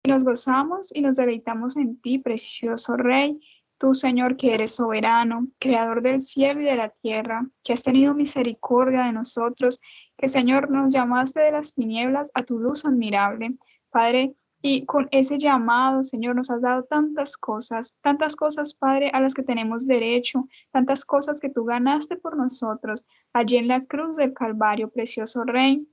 nos gozamos y nos deleitamos en ti, precioso Rey. Tú, Señor, que eres soberano, creador del cielo y de la tierra, que has tenido misericordia de nosotros, que, Señor, nos llamaste de las tinieblas a tu luz admirable. Padre, y con ese llamado, Señor, nos has dado tantas cosas, Padre, a las que tenemos derecho, tantas cosas que tú ganaste por nosotros, allí en la cruz del Calvario, precioso Rey.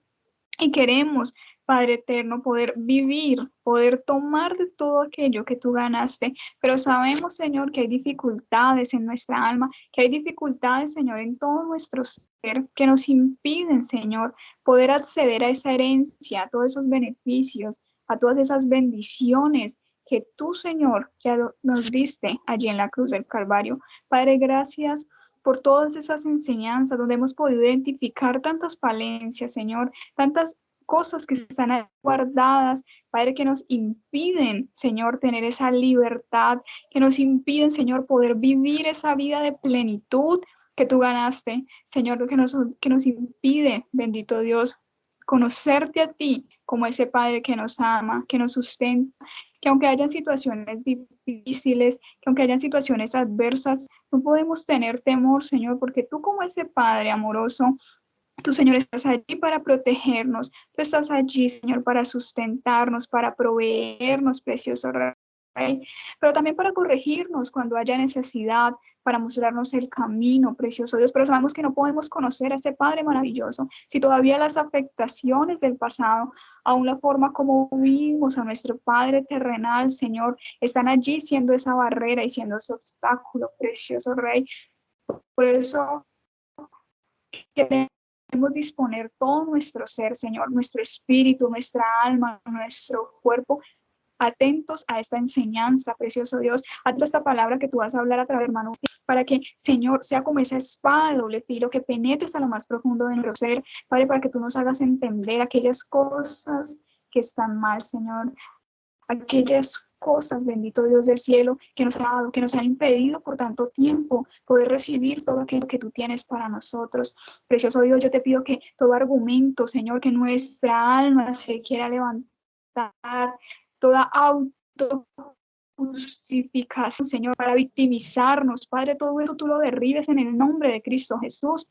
Y queremos, Padre eterno, poder vivir, poder tomar de todo aquello que tú ganaste, pero sabemos, Señor, que hay dificultades en nuestra alma, que hay dificultades, Señor, en todo nuestro ser, que nos impiden, Señor, poder acceder a esa herencia, a todos esos beneficios, a todas esas bendiciones que tú, Señor, ya nos diste allí en la cruz del Calvario. Padre, gracias por todas esas enseñanzas donde hemos podido identificar tantas falencias, Señor, tantas cosas que están guardadas, Padre, que nos impiden, Señor, tener esa libertad, que nos impiden, Señor, poder vivir esa vida de plenitud que tú ganaste, Señor, que nos impide, bendito Dios, conocerte a ti como ese Padre que nos ama, que nos sustenta, que aunque hayan situaciones difíciles, que aunque hayan situaciones adversas, no podemos tener temor, Señor, porque tú como ese Padre amoroso, tú, Señor, estás allí para protegernos, tú estás allí, Señor, para sustentarnos, para proveernos, precioso Rey, pero también para corregirnos cuando haya necesidad, para mostrarnos el camino, precioso Dios. Pero sabemos que no podemos conocer a ese Padre maravilloso si todavía las afectaciones del pasado, aún la forma como vimos a nuestro Padre terrenal, Señor, están allí siendo esa barrera y siendo ese obstáculo, precioso Rey. Por eso queremos disponer todo nuestro ser, Señor, nuestro espíritu, nuestra alma, nuestro cuerpo, atentos a esta enseñanza, precioso Dios, a toda esta palabra que tú vas a hablar a través de hermanos, para que, Señor, sea como esa espada de doble filo que penetres a lo más profundo de nuestro ser, Padre, para que tú nos hagas entender aquellas cosas que están mal, Señor, aquellas cosas, bendito Dios del cielo, que nos ha dado, que nos han impedido por tanto tiempo poder recibir todo aquello que tú tienes para nosotros. Precioso Dios, yo te pido que todo argumento, Señor, que nuestra alma se quiera levantar, toda autojustificación, Señor, para victimizarnos, Padre, todo eso tú lo derribes en el nombre de Cristo Jesús.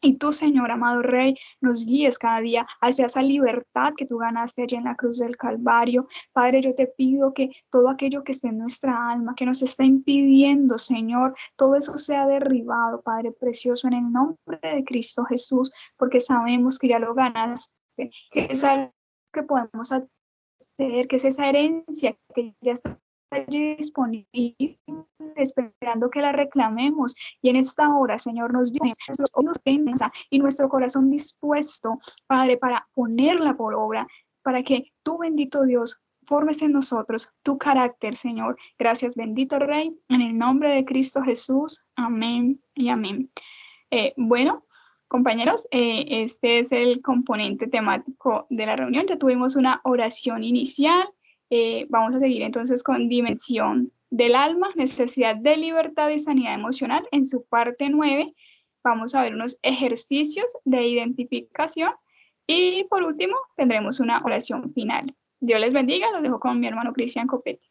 Y tú, Señor, amado Rey, nos guíes cada día hacia esa libertad que tú ganaste allí en la cruz del Calvario. Padre, yo te pido que todo aquello que esté en nuestra alma, que nos está impidiendo, Señor, todo eso sea derribado, Padre precioso, en el nombre de Cristo Jesús, porque sabemos que ya lo ganaste, que es algo que podemos hacer, que es esa herencia que ya está allí disponible, esperando que la reclamemos. Y en esta hora, Señor, nos dio nuestros ojos y nuestro corazón dispuesto, Padre, para ponerla por obra, para que tú, bendito Dios, formes en nosotros tu carácter, Señor. Gracias, bendito Rey, en el nombre de Cristo Jesús. Amén y amén. Bueno, compañeros, este es el componente temático de la reunión. Ya tuvimos una oración inicial. Vamos a seguir entonces con dimensión del alma, necesidad de libertad y sanidad emocional. En su parte 9 vamos a ver unos ejercicios de identificación y por último tendremos una oración final. Dios les bendiga, los dejo con mi hermano Cristian Copete.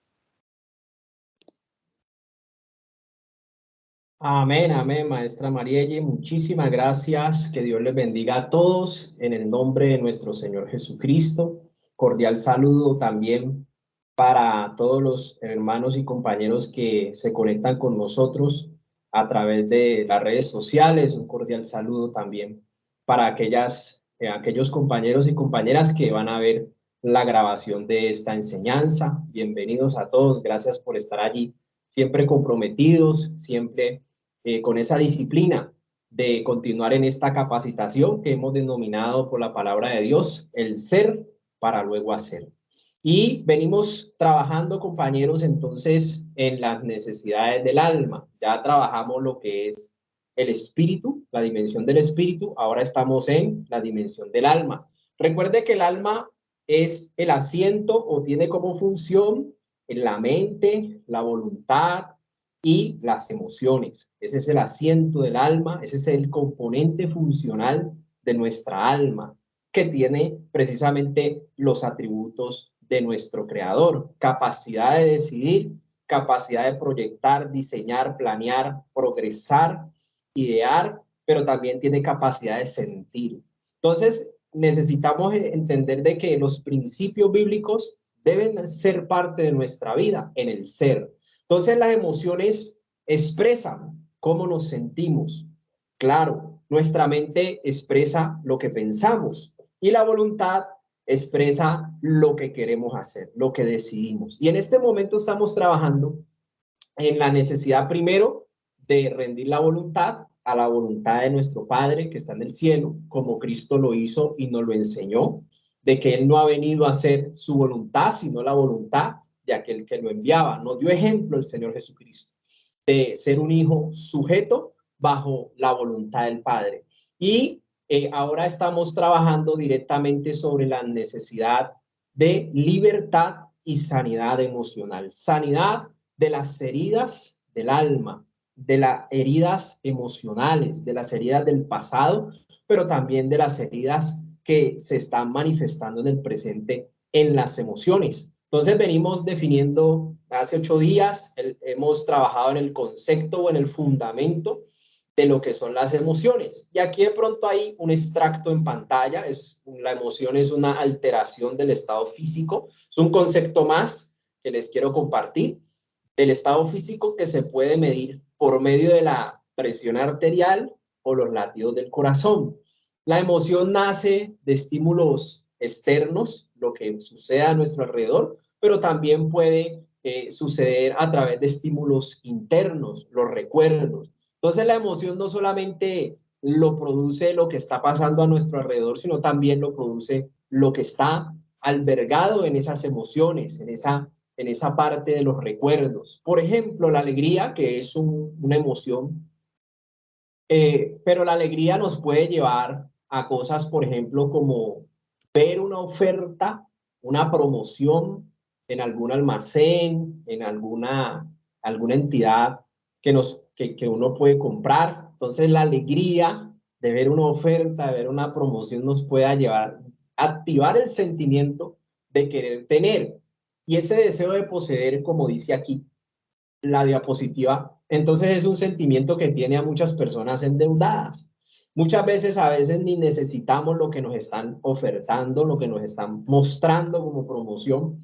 Amén, amén, maestra Marielle. Muchísimas gracias. Que Dios les bendiga a todos en el nombre de nuestro Señor Jesucristo. Cordial saludo también para todos los hermanos y compañeros que se conectan con nosotros a través de las redes sociales. Un cordial saludo también para aquellos compañeros y compañeras que van a ver la grabación de esta enseñanza. Bienvenidos a todos. Gracias por estar allí, siempre comprometidos, siempre con esa disciplina de continuar en esta capacitación que hemos denominado por la palabra de Dios, el ser para luego hacer. Y venimos trabajando, compañeros, entonces en las necesidades del alma. Ya trabajamos lo que es el espíritu, la dimensión del espíritu. Ahora estamos en la dimensión del alma. Recuerde que el alma es el asiento o tiene como función en la mente, la voluntad y las emociones. Ese es el asiento del alma, ese es el componente funcional de nuestra alma, que tiene precisamente los atributos de nuestro Creador, capacidad de decidir, capacidad de proyectar, diseñar, planear, progresar, idear, pero también tiene capacidad de sentir. Entonces, necesitamos entender de que los principios bíblicos deben ser parte de nuestra vida, en el ser. Entonces, las emociones expresan cómo nos sentimos. Claro, nuestra mente expresa lo que pensamos y la voluntad expresa lo que queremos hacer, lo que decidimos. Y en este momento estamos trabajando en la necesidad primero de rendir la voluntad a la voluntad de nuestro Padre que está en el cielo, como Cristo lo hizo y nos lo enseñó, de que Él no ha venido a hacer su voluntad, sino la voluntad de aquel que lo enviaba. Nos dio ejemplo el Señor Jesucristo de ser un hijo sujeto bajo la voluntad del Padre. Y ahora estamos trabajando directamente sobre la necesidad de libertad y sanidad emocional. Sanidad de las heridas del alma, de las heridas emocionales, de las heridas del pasado, pero también de las heridas que se están manifestando en el presente en las emociones. Entonces venimos definiendo hace 8 días, hemos trabajado en el concepto o en el fundamento de lo que son las emociones. Y aquí de pronto hay un extracto en pantalla, la emoción es una alteración del estado físico, es un concepto más que les quiero compartir, del estado físico que se puede medir por medio de la presión arterial o los latidos del corazón. La emoción nace de estímulos externos, lo que sucede a nuestro alrededor, pero también puede suceder a través de estímulos internos, los recuerdos. Entonces la emoción no solamente lo produce lo que está pasando a nuestro alrededor, sino también lo produce lo que está albergado en esas emociones, en esa parte de los recuerdos. Por ejemplo, la alegría, que es una emoción, pero la alegría nos puede llevar a cosas, por ejemplo, como ver una oferta, una promoción en algún almacén, en alguna entidad que uno puede comprar. Entonces, la alegría de ver una oferta, de ver una promoción nos puede llevar a activar el sentimiento de querer tener. Y ese deseo de poseer, como dice aquí la diapositiva, entonces es un sentimiento que tiene a muchas personas endeudadas. Muchas veces, a veces ni necesitamos lo que nos están ofertando, lo que nos están mostrando como promoción.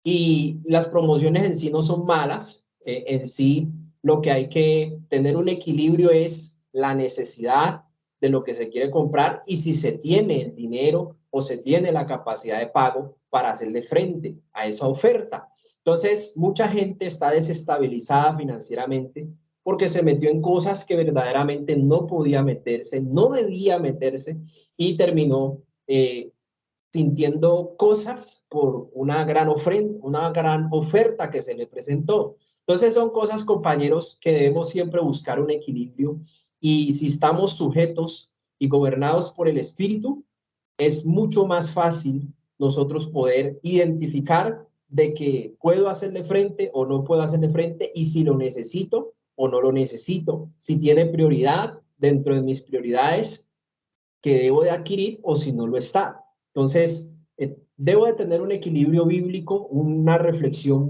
Y las promociones en sí no son malas, en sí lo que hay que tener un equilibrio es la necesidad de lo que se quiere comprar y si se tiene el dinero o se tiene la capacidad de pago para hacerle frente a esa oferta. Entonces, mucha gente está desestabilizada financieramente porque se metió en cosas que verdaderamente no podía meterse, no debía meterse y terminó sintiendo cosas por una gran ofrenda, una gran oferta que se le presentó. Entonces son cosas, compañeros, que debemos siempre buscar un equilibrio y si estamos sujetos y gobernados por el Espíritu, es mucho más fácil nosotros poder identificar de que puedo hacerle frente o no puedo hacerle frente y si lo necesito o no lo necesito, si tiene prioridad dentro de mis prioridades que debo de adquirir o si no lo está. Entonces, debo de tener un equilibrio bíblico, una reflexión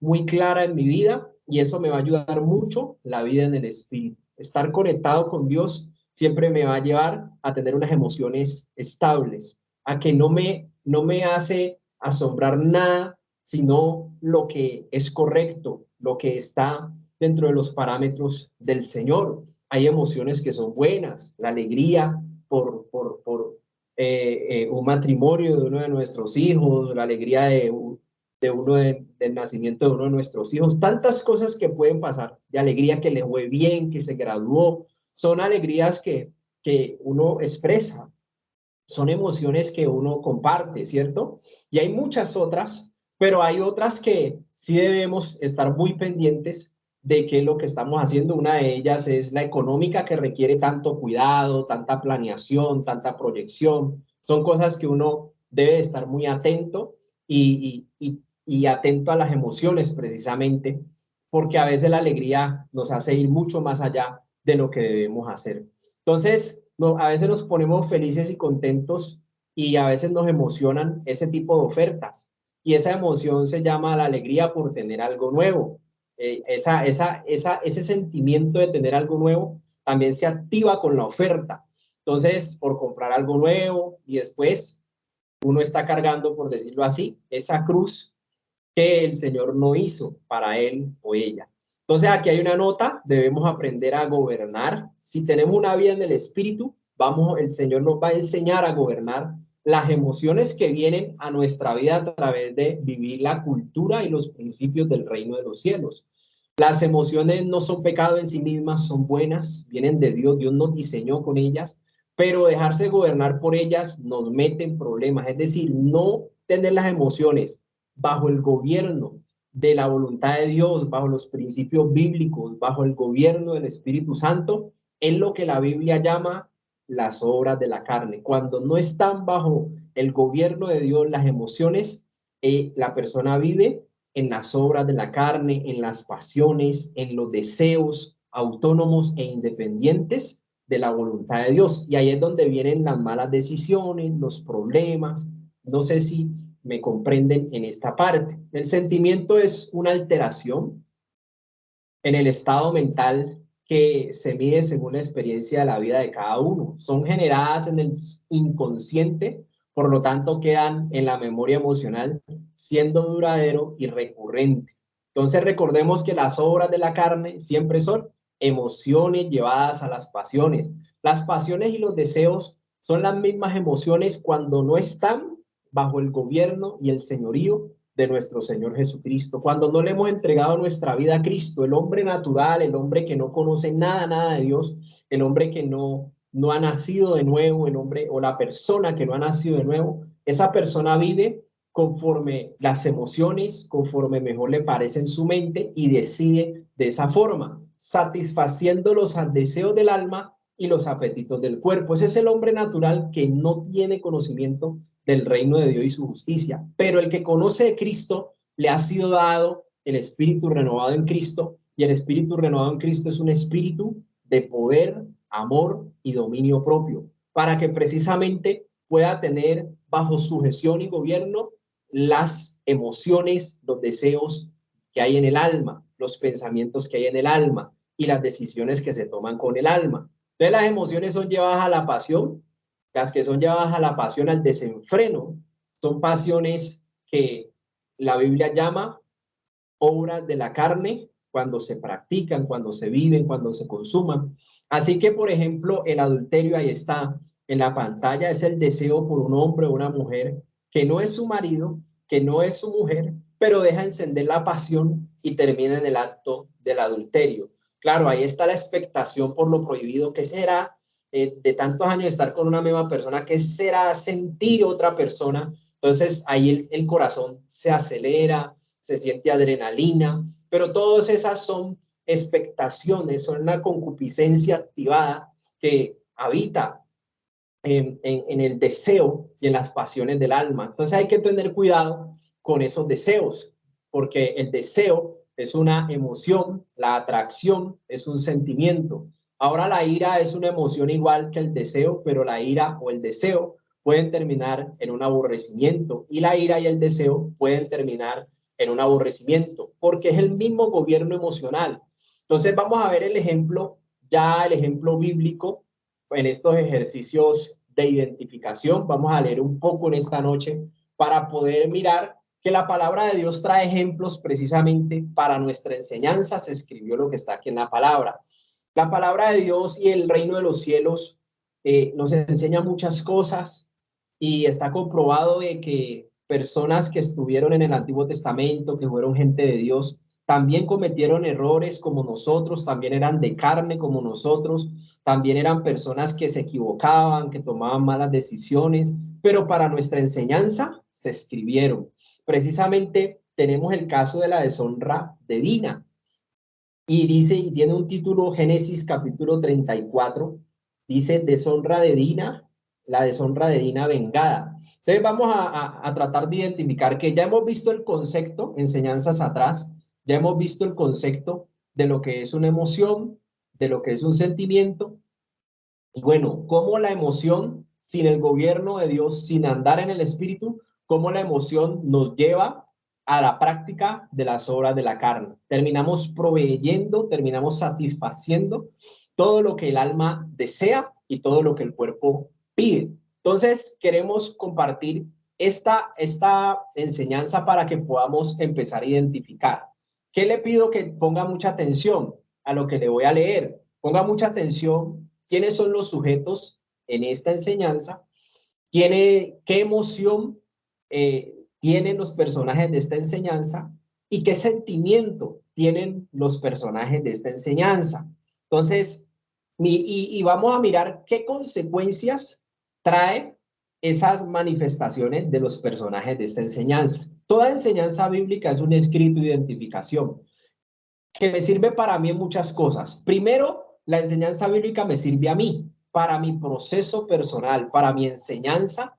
muy clara en mi vida y eso me va a ayudar mucho la vida en el Espíritu. Estar conectado con Dios siempre me va a llevar a tener unas emociones estables, a que no me hace asombrar nada, sino lo que es correcto, lo que está dentro de los parámetros del Señor. Hay emociones que son buenas, la alegría por un matrimonio de uno de nuestros hijos, la alegría del nacimiento de uno de nuestros hijos, tantas cosas que pueden pasar, de alegría que le fue bien, que se graduó, son alegrías que uno expresa, son emociones que uno comparte, ¿cierto? Y hay muchas otras, pero hay otras que sí debemos estar muy pendientes de qué es lo que estamos haciendo. Una de ellas es la económica, que requiere tanto cuidado, tanta planeación, tanta proyección. Son cosas que uno debe estar muy atento y atento a las emociones precisamente, porque a veces la alegría nos hace ir mucho más allá de lo que debemos hacer. Entonces, no, a veces nos ponemos felices y contentos y a veces nos emocionan ese tipo de ofertas. y esa emoción se llama la alegría por tener algo nuevo. Ese sentimiento de tener algo nuevo también se activa con la oferta. Entonces, por comprar algo nuevo y después uno está cargando, por decirlo así, esa cruz que el Señor no hizo para él o ella. Entonces, aquí hay una nota, debemos aprender a gobernar. Si tenemos una vida en el Espíritu, el Señor nos va a enseñar a gobernar las emociones que vienen a nuestra vida a través de vivir la cultura y los principios del reino de los cielos. Las emociones no son pecado en sí mismas, son buenas, vienen de Dios, Dios nos diseñó con ellas, pero dejarse gobernar por ellas nos mete en problemas, es decir, no tener las emociones bajo el gobierno de la voluntad de Dios, bajo los principios bíblicos, bajo el gobierno del Espíritu Santo, es lo que la Biblia llama las obras de la carne. Cuando no están bajo el gobierno de Dios las emociones, la persona vive en las obras de la carne, en las pasiones, en los deseos autónomos e independientes de la voluntad de Dios. Y ahí es donde vienen las malas decisiones, los problemas. No sé si me comprenden en esta parte. El sentimiento es una alteración en el estado mental que se mide según la experiencia de la vida de cada uno. Son generadas en el inconsciente, por lo tanto quedan en la memoria emocional, siendo duradero y recurrente. Entonces recordemos que las obras de la carne siempre son emociones llevadas a las pasiones. Las pasiones y los deseos son las mismas emociones cuando no están bajo el gobierno y el señorío de nuestro Señor Jesucristo. Cuando no le hemos entregado nuestra vida a Cristo, el hombre natural, el hombre que no conoce nada de Dios, el hombre que no ha nacido de nuevo, el hombre o la persona que no ha nacido de nuevo, esa persona vive conforme las emociones, conforme mejor le parece en su mente y decide de esa forma, satisfaciendo los deseos del alma y los apetitos del cuerpo. Ese es el hombre natural que no tiene conocimiento del reino de Dios y su justicia. Pero el que conoce de Cristo, le ha sido dado el espíritu renovado en Cristo, y el espíritu renovado en Cristo es un espíritu de poder, amor y dominio propio, para que precisamente pueda tener bajo sujeción y gobierno las emociones, los deseos que hay en el alma, los pensamientos que hay en el alma y las decisiones que se toman con el alma. Entonces las emociones son llevadas a la pasión. Las que son llevadas a la pasión, al desenfreno, son pasiones que la Biblia llama obras de la carne cuando se practican, cuando se viven, cuando se consuman. Así que, por ejemplo, el adulterio, ahí está en la pantalla, es el deseo por un hombre o una mujer que no es su marido, que no es su mujer, pero deja encender la pasión y termina en el acto del adulterio. Claro, ahí está la expectación por lo prohibido. ¿Qué será de tantos años estar con una misma persona? ¿Qué será sentir otra persona? Entonces ahí el corazón se acelera, se siente adrenalina, pero todas esas son expectaciones, son la concupiscencia activada que habita en el deseo y en las pasiones del alma. Entonces hay que tener cuidado con esos deseos, porque el deseo es una emoción, la atracción es un sentimiento. Ahora la ira es una emoción igual que el deseo, pero la ira o el deseo pueden terminar en un aborrecimiento, y la ira y el deseo pueden terminar en un aborrecimiento, porque es el mismo gobierno emocional. Entonces vamos a ver el ejemplo bíblico en estos ejercicios de identificación. Vamos a leer un poco en esta noche para poder mirar que la palabra de Dios trae ejemplos precisamente para nuestra enseñanza. Se escribió lo que está aquí en la palabra. La palabra de Dios y el reino de los cielos nos enseña muchas cosas, y está comprobado de que personas que estuvieron en el Antiguo Testamento, que fueron gente de Dios, también cometieron errores como nosotros, también eran de carne como nosotros, también eran personas que se equivocaban, que tomaban malas decisiones, pero para nuestra enseñanza se escribieron. Precisamente tenemos el caso de la deshonra de Dina, y dice, y tiene un título, Génesis capítulo 34, dice deshonra de Dina, la deshonra de Dina vengada. Entonces vamos a tratar de identificar que ya hemos visto el concepto, enseñanzas atrás, ya hemos visto el concepto de lo que es una emoción, de lo que es un sentimiento, y bueno, cómo la emoción sin el gobierno de Dios, sin andar en el espíritu, cómo la emoción nos lleva a la práctica de las obras de la carne. Terminamos proveyendo, terminamos satisfaciendo todo lo que el alma desea y todo lo que el cuerpo pide. Entonces, queremos compartir esta enseñanza para que podamos empezar a identificar. ¿Qué le pido? Que ponga mucha atención a lo que le voy a leer. Ponga mucha atención quiénes son los sujetos en esta enseñanza, qué emoción tienen los personajes de esta enseñanza y qué sentimiento tienen los personajes de esta enseñanza. Entonces, y vamos a mirar qué consecuencias trae esas manifestaciones de los personajes de esta enseñanza. Toda enseñanza bíblica es un escrito de identificación que me sirve para mí en muchas cosas. Primero, la enseñanza bíblica me sirve a mí, para mi proceso personal, para mi enseñanza.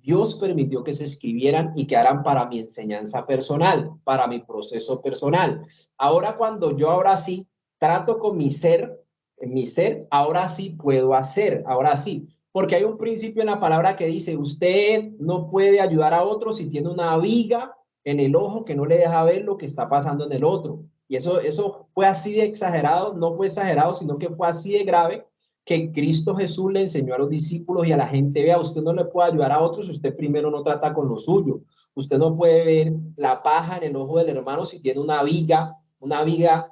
Dios permitió que se escribieran y quedaran para mi enseñanza personal, para mi proceso personal. Ahora ahora sí trato con mi ser, ahora sí puedo hacer, ahora sí. Porque hay un principio en la palabra que dice, usted no puede ayudar a otro si tiene una viga en el ojo que no le deja ver lo que está pasando en el otro. Y eso fue así de exagerado, no fue exagerado, sino que fue así de grave que Cristo Jesús le enseñó a los discípulos y a la gente: vea, usted no le puede ayudar a otros si usted primero no trata con lo suyo. Usted no puede ver la paja en el ojo del hermano si tiene una viga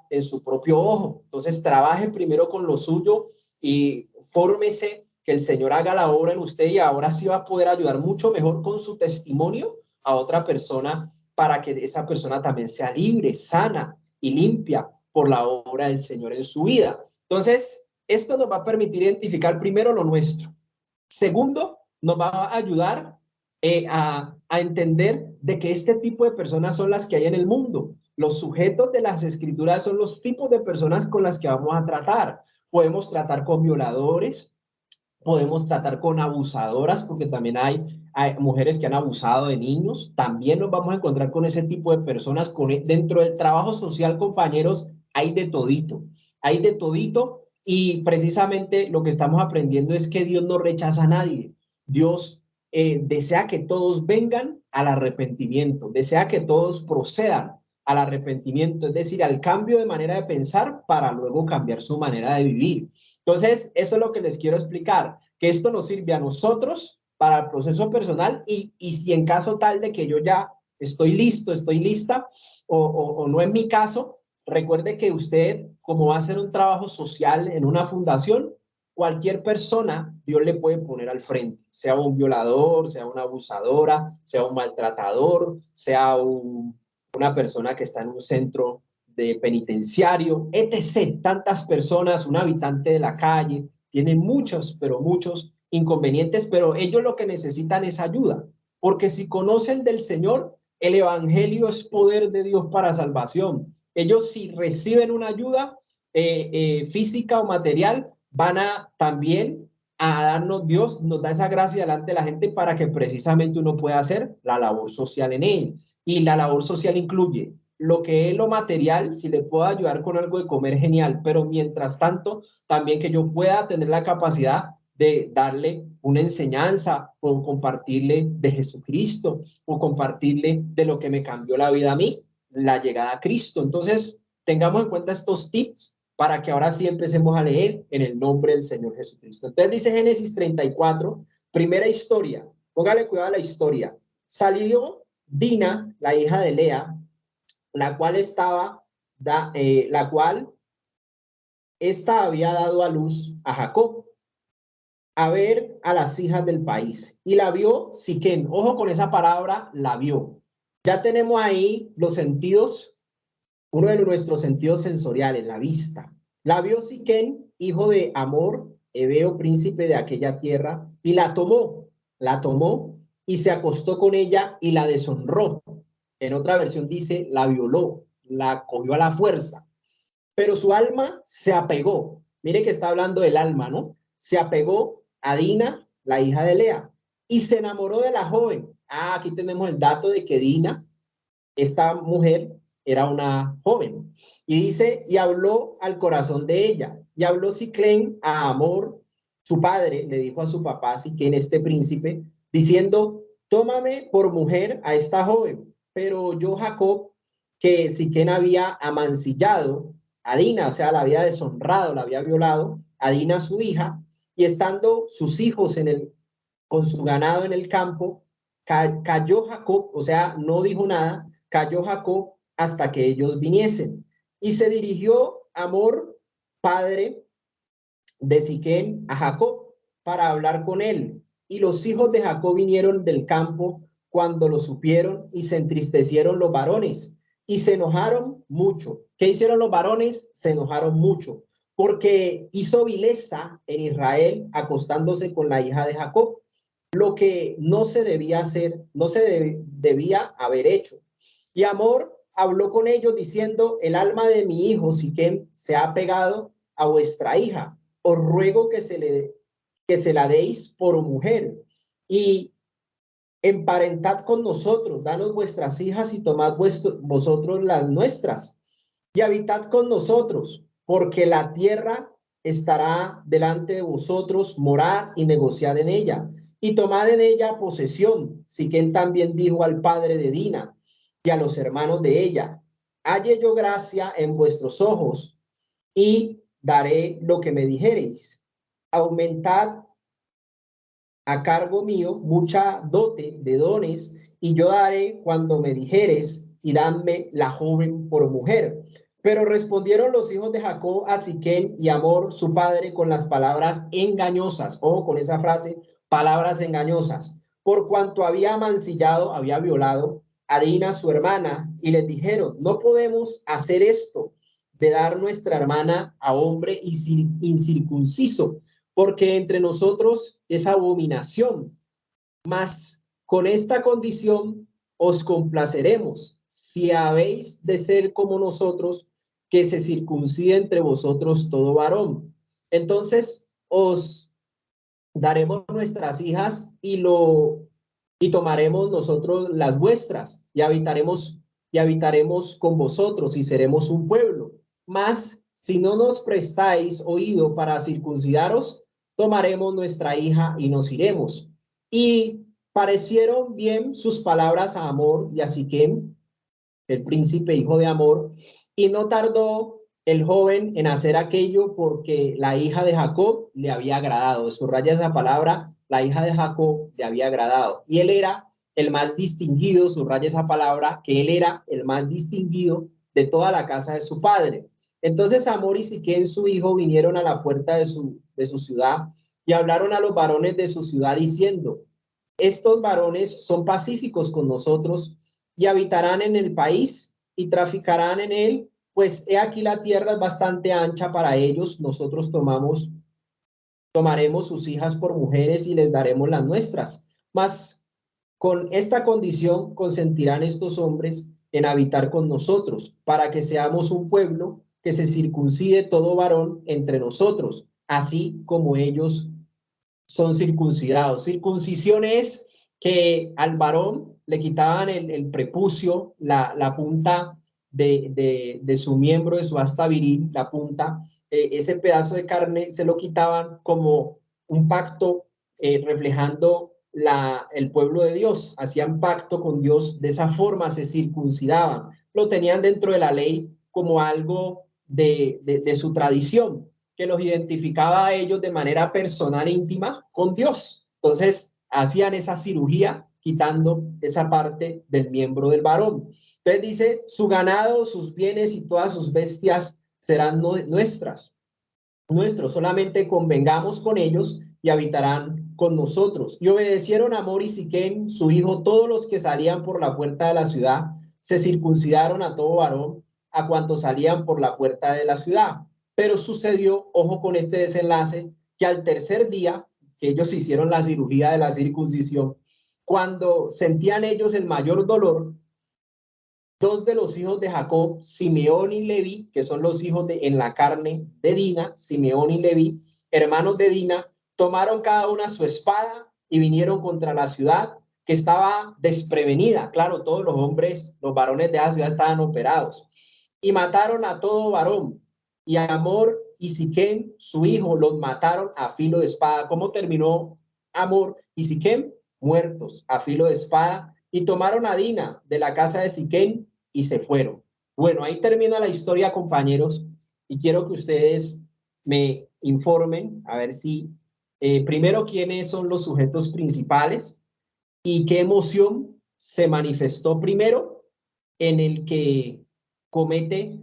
en su propio ojo. Entonces trabaje primero con lo suyo y fórmese, que el Señor haga la obra en usted, y ahora sí va a poder ayudar mucho mejor con su testimonio a otra persona, para que esa persona también sea libre, sana y limpia por la obra del Señor en su vida. Entonces, esto nos va a permitir identificar primero lo nuestro. Segundo, nos va a ayudar a entender de que este tipo de personas son las que hay en el mundo. Los sujetos de las escrituras son los tipos de personas con las que vamos a tratar. Podemos tratar con violadores, podemos tratar con abusadoras, porque también hay mujeres que han abusado de niños. También nos vamos a encontrar con ese tipo de personas. Dentro del trabajo social, compañeros, hay de todito, y precisamente lo que estamos aprendiendo es que Dios no rechaza a nadie. Dios desea que todos vengan al arrepentimiento, desea que todos procedan al arrepentimiento, es decir, al cambio de manera de pensar para luego cambiar su manera de vivir. Entonces, eso es lo que les quiero explicar, que esto nos sirve a nosotros para el proceso personal, y si en caso tal de que yo ya estoy listo, estoy lista, o no es mi caso, recuerde que usted, como va a hacer un trabajo social en una fundación, cualquier persona Dios le puede poner al frente, sea un violador, sea una abusadora, sea un maltratador, sea una persona que está en un centro de penitenciario, etc. Tantas personas, un habitante de la calle, tienen muchos, pero muchos inconvenientes, pero ellos lo que necesitan es ayuda, porque si conocen del Señor, el evangelio es poder de Dios para salvación. Ellos, si reciben una ayuda física o material, van a también a darnos, Dios nos da esa gracia delante de la gente para que precisamente uno pueda hacer la labor social en él. Y la labor social incluye lo que es lo material. Si le puedo ayudar con algo de comer, genial, pero mientras tanto, también que yo pueda tener la capacidad de darle una enseñanza, o compartirle de Jesucristo, o compartirle de lo que me cambió la vida a mí, la llegada a Cristo. Entonces, tengamos en cuenta estos tips para que ahora sí empecemos a leer en el nombre del Señor Jesucristo. Entonces dice Génesis 34, primera historia. Póngale cuidado a la historia. Salió Dina, la hija de Lea, la cual esta había dado a luz a Jacob, a ver a las hijas del país, y la vio Siquem. Ojo con esa palabra, la vio. Ya tenemos ahí los sentidos, uno de nuestros sentidos sensoriales, la vista. La vio Siquem, hijo de Amor, heveo, príncipe de aquella tierra, y la tomó y se acostó con ella y la deshonró. En otra versión dice, la violó, la cogió a la fuerza. Pero su alma se apegó. Mire que está hablando del alma, ¿no? Se apegó a Dina, la hija de Lea, y se enamoró de la joven. Aquí tenemos el dato de que Dina, esta mujer, era una joven. Y dice, y habló al corazón de ella. Y habló Siquem a Amor, su padre, le dijo a su papá Siquem, este príncipe, diciendo, tómame por mujer a esta joven. Pero yo, Jacob, que Siquén había amancillado a Dina, o sea, la había deshonrado, la había violado, a Dina su hija, y estando sus hijos con su ganado en el campo, cayó Jacob, o sea, no dijo nada, cayó Jacob hasta que ellos viniesen. Y se dirigió Amor, padre de Siquén, a Jacob para hablar con él. Y los hijos de Jacob vinieron del campo cuando lo supieron y se entristecieron los varones y se enojaron mucho. ¿Qué hicieron los varones? Se enojaron mucho porque hizo vileza en Israel acostándose con la hija de Jacob, lo que no se debía hacer, no se debía haber hecho. Y Amor habló con ellos diciendo: el alma de mi hijo Siquem se ha pegado a vuestra hija, os ruego que se la deis por mujer y emparentad con nosotros, danos vuestras hijas y tomad vosotros las nuestras y habitad con nosotros, porque la tierra estará delante de vosotros, morad y negociad en ella y tomad en ella posesión. Siquén también dijo al padre de Dina y a los hermanos de ella: halle yo gracia en vuestros ojos y daré lo que me dijereis. Aumentad a cargo mío mucha dote de dones, y yo daré cuando me dijeres, y dadme la joven por mujer. Pero respondieron los hijos de Jacob a Siquén y Amor, su padre, con las palabras engañosas. Ojo con esa frase, palabras engañosas. Por cuanto había mancillado, había violado a Dina, su hermana, y les dijeron: no podemos hacer esto de dar nuestra hermana a hombre incircunciso, porque entre nosotros es abominación. Mas con esta condición os complaceremos, si habéis de ser como nosotros, que se circuncide entre vosotros todo varón. Entonces os daremos nuestras hijas y tomaremos nosotros las vuestras y habitaremos con vosotros y seremos un pueblo. Mas si no nos prestáis oído para circuncidaros, tomaremos nuestra hija y nos iremos. Y parecieron bien sus palabras a Amor y a Siquem, el príncipe hijo de Amor, y no tardó el joven en hacer aquello porque la hija de Jacob le había agradado. Subraya esa palabra, la hija de Jacob le había agradado. Y él era el más distinguido, subraya esa palabra, que él era el más distinguido de toda la casa de su padre. Entonces Amor y Siquén, su hijo, vinieron a la puerta de su ciudad y hablaron a los varones de su ciudad diciendo: estos varones son pacíficos con nosotros y habitarán en el país y traficarán en él, pues he aquí la tierra es bastante ancha para ellos. Nosotros tomaremos sus hijas por mujeres y les daremos las nuestras. Mas con esta condición consentirán estos hombres en habitar con nosotros, para que seamos un pueblo, que se circuncide todo varón entre nosotros, así como ellos son circuncidados. Circuncisión es que al varón le quitaban el prepucio, la punta de su miembro, de su asta viril, la punta, ese pedazo de carne se lo quitaban como un pacto, reflejando el pueblo de Dios. Hacían pacto con Dios, de esa forma se circuncidaban. Lo tenían dentro de la ley como algo de su tradición, que los identificaba a ellos de manera personal e íntima con Dios. Entonces, hacían esa cirugía quitando esa parte del miembro del varón. Entonces dice: su ganado, sus bienes y todas sus bestias serán nuestros. Solamente convengamos con ellos y habitarán con nosotros. Y obedecieron a Amor y Siquén, su hijo, todos los que salían por la puerta de la ciudad, se circuncidaron a todo varón, a cuantos salían por la puerta de la ciudad. Pero sucedió, ojo con este desenlace, que al tercer día que ellos hicieron la cirugía de la circuncisión, cuando sentían ellos el mayor dolor, dos de los hijos de Jacob, Simeón y Leví, que son los hijos en la carne de Dina, Simeón y Leví, hermanos de Dina, tomaron cada una su espada y vinieron contra la ciudad, que estaba desprevenida. Claro, todos los hombres, los varones de esa ciudad estaban operados, y mataron a todo varón. Y Amor y Siquem, su hijo, los mataron a filo de espada. ¿Cómo terminó Amor y Siquem? muertos a filo de espada, y tomaron a Dina de la casa de Siquén y se fueron. Bueno, ahí termina la historia, compañeros, y quiero que ustedes me informen, a ver si, primero, quiénes son los sujetos principales y qué emoción se manifestó primero en el que comete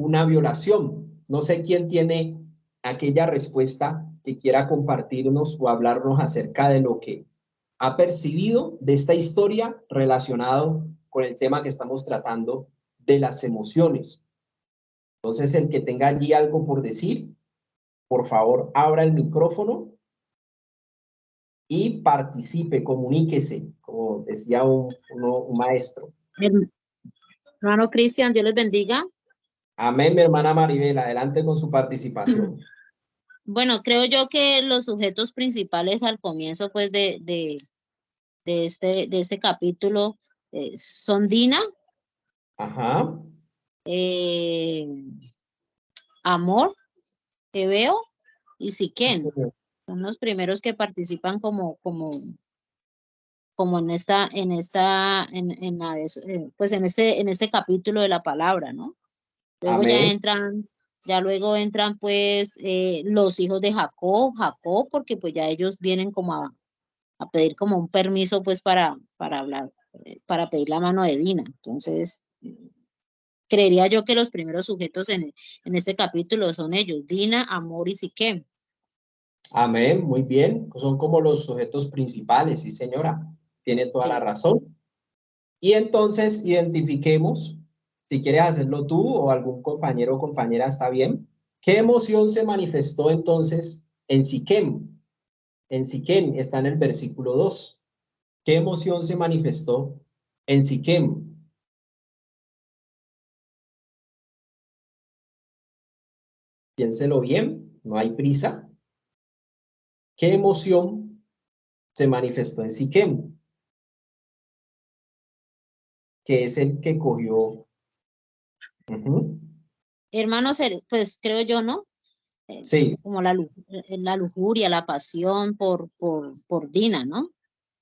una violación. No sé quién tiene aquella respuesta que quiera compartirnos o hablarnos acerca de lo que ha percibido de esta historia relacionado con el tema que estamos tratando de las emociones. Entonces, el que tenga allí algo por decir, por favor, abra el micrófono y participe, comuníquese, como decía un maestro. Hermano Cristian, Dios les bendiga. Amén, mi hermana Maribel, adelante con su participación. Bueno, creo yo que los sujetos principales al comienzo pues de este capítulo son Dina, Ajá. Amor, Ebeo y Siquén. Son los primeros que participan como en este capítulo de la palabra, ¿no? Luego Amén. luego entran pues los hijos de Jacob, porque pues ya ellos vienen como a pedir como un permiso pues para hablar, para pedir la mano de Dina. Entonces, creería yo que los primeros sujetos en este capítulo son ellos, Dina, Amor y Siquem. Amén, muy bien. Son como los sujetos principales, sí, señora. Tiene toda la razón. Y entonces identifiquemos, si quieres hacerlo tú o algún compañero o compañera, está bien. ¿Qué emoción se manifestó entonces en Siquem? En Siquem está en el versículo 2. ¿Qué emoción se manifestó en Siquem? Piénselo bien, no hay prisa. ¿Qué emoción se manifestó en Siquem? Que es el que cogió. Hermanos, pues creo yo, ¿no? Sí. Como la lujuria, la pasión por Dina, ¿no?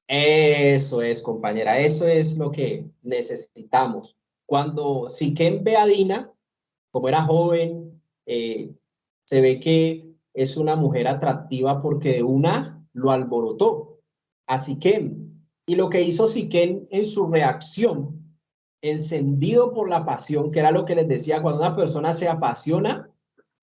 Eso es, compañera, eso es lo que necesitamos. Cuando Siquem ve a Dina, como era joven, se ve que es una mujer atractiva porque de una lo alborotó a Siquem. Y lo que hizo Siquem en su reacción, encendido por la pasión, que era lo que les decía, cuando una persona se apasiona,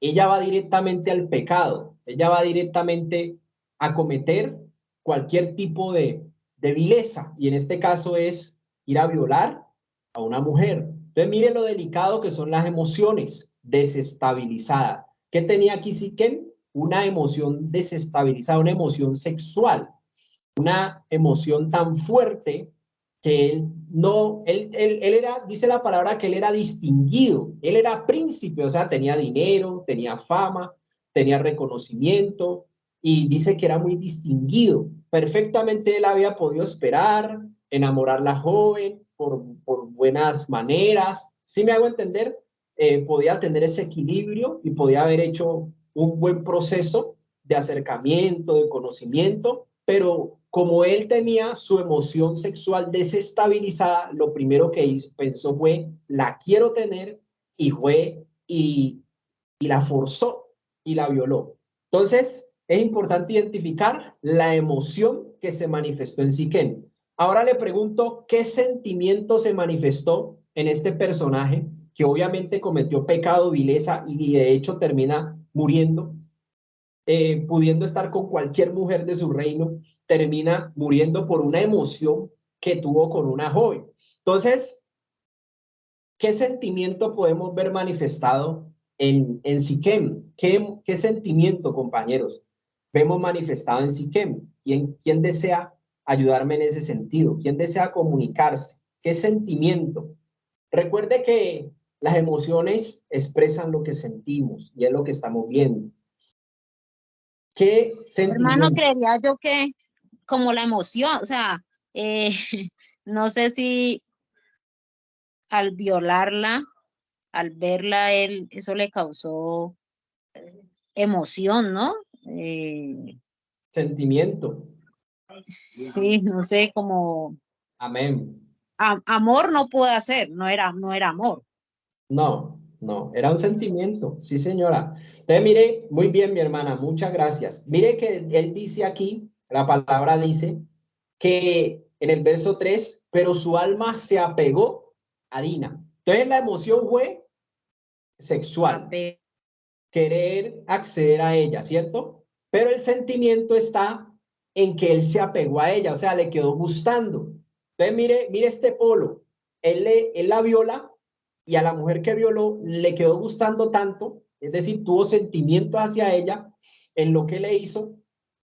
ella va directamente al pecado, ella va directamente a cometer cualquier tipo de vileza, y en este caso es ir a violar a una mujer. Entonces, mire lo delicado que son las emociones desestabilizadas. ¿Qué tenía aquí Siquem? Una emoción desestabilizada, una emoción sexual, una emoción tan fuerte que él era, dice la palabra que él era distinguido, él era príncipe, o sea, tenía dinero, tenía fama, tenía reconocimiento, y dice que era muy distinguido. Perfectamente él había podido esperar, enamorar a la joven por buenas maneras, ¿sí me hago entender? Podía tener ese equilibrio y podía haber hecho un buen proceso de acercamiento, de conocimiento, pero como él tenía su emoción sexual desestabilizada, lo primero que pensó fue, la quiero tener, y fue y la forzó y la violó. Entonces, es importante identificar la emoción que se manifestó en Siquem. Ahora le pregunto, ¿qué sentimiento se manifestó en este personaje que obviamente cometió pecado, vileza y de hecho termina muriendo? Pudiendo estar con cualquier mujer de su reino, termina muriendo por una emoción que tuvo con una joven. Entonces, ¿qué sentimiento podemos ver manifestado en Siquem? ¿Qué sentimiento, compañeros, vemos manifestado en Siquem? ¿Quién desea ayudarme en ese sentido? ¿Quién desea comunicarse? ¿Qué sentimiento? Recuerde que las emociones expresan lo que sentimos y es lo que estamos viendo. ¿Qué Hermano, sentimiento? creería yo que como la emoción, o sea, no sé si al violarla, al verla, eso le causó emoción, ¿no? Sentimiento. Sí, no sé, como Amén. amor no puede hacer, no era amor. No, no, era un sentimiento, sí, señora. Entonces, mire, muy bien, mi hermana, muchas gracias. Mire que él dice aquí, la palabra dice que en el verso 3, pero su alma se apegó a Dina. Entonces, la emoción fue sexual, Ape- querer acceder a ella, ¿cierto? Pero el sentimiento está en que él se apegó a ella, o sea, le quedó gustando. Entonces, mire este polo. Él la viola y a la mujer que violó le quedó gustando tanto, es decir, tuvo sentimientos hacia ella en lo que le hizo,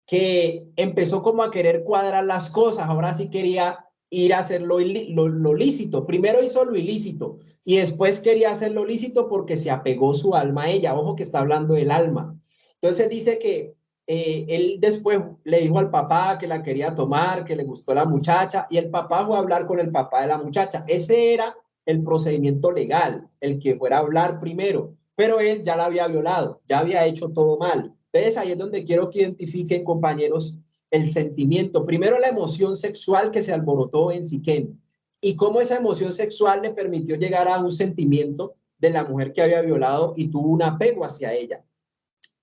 que empezó como a querer cuadrar las cosas. Ahora sí quería ir a hacer lo lícito. Primero hizo lo ilícito y después quería hacer lo lícito porque se apegó su alma a ella. Ojo que está hablando del alma. Entonces dice que él después le dijo al papá que la quería tomar, que le gustó la muchacha, y el papá fue a hablar con el papá de la muchacha. Ese era el procedimiento legal, el que fuera a hablar primero, pero él ya la había violado, ya había hecho todo mal. Entonces ahí es donde quiero que identifiquen, compañeros, el sentimiento. Primero la emoción sexual que se alborotó en Siquem y cómo esa emoción sexual le permitió llegar a un sentimiento de la mujer que había violado y tuvo un apego hacia ella.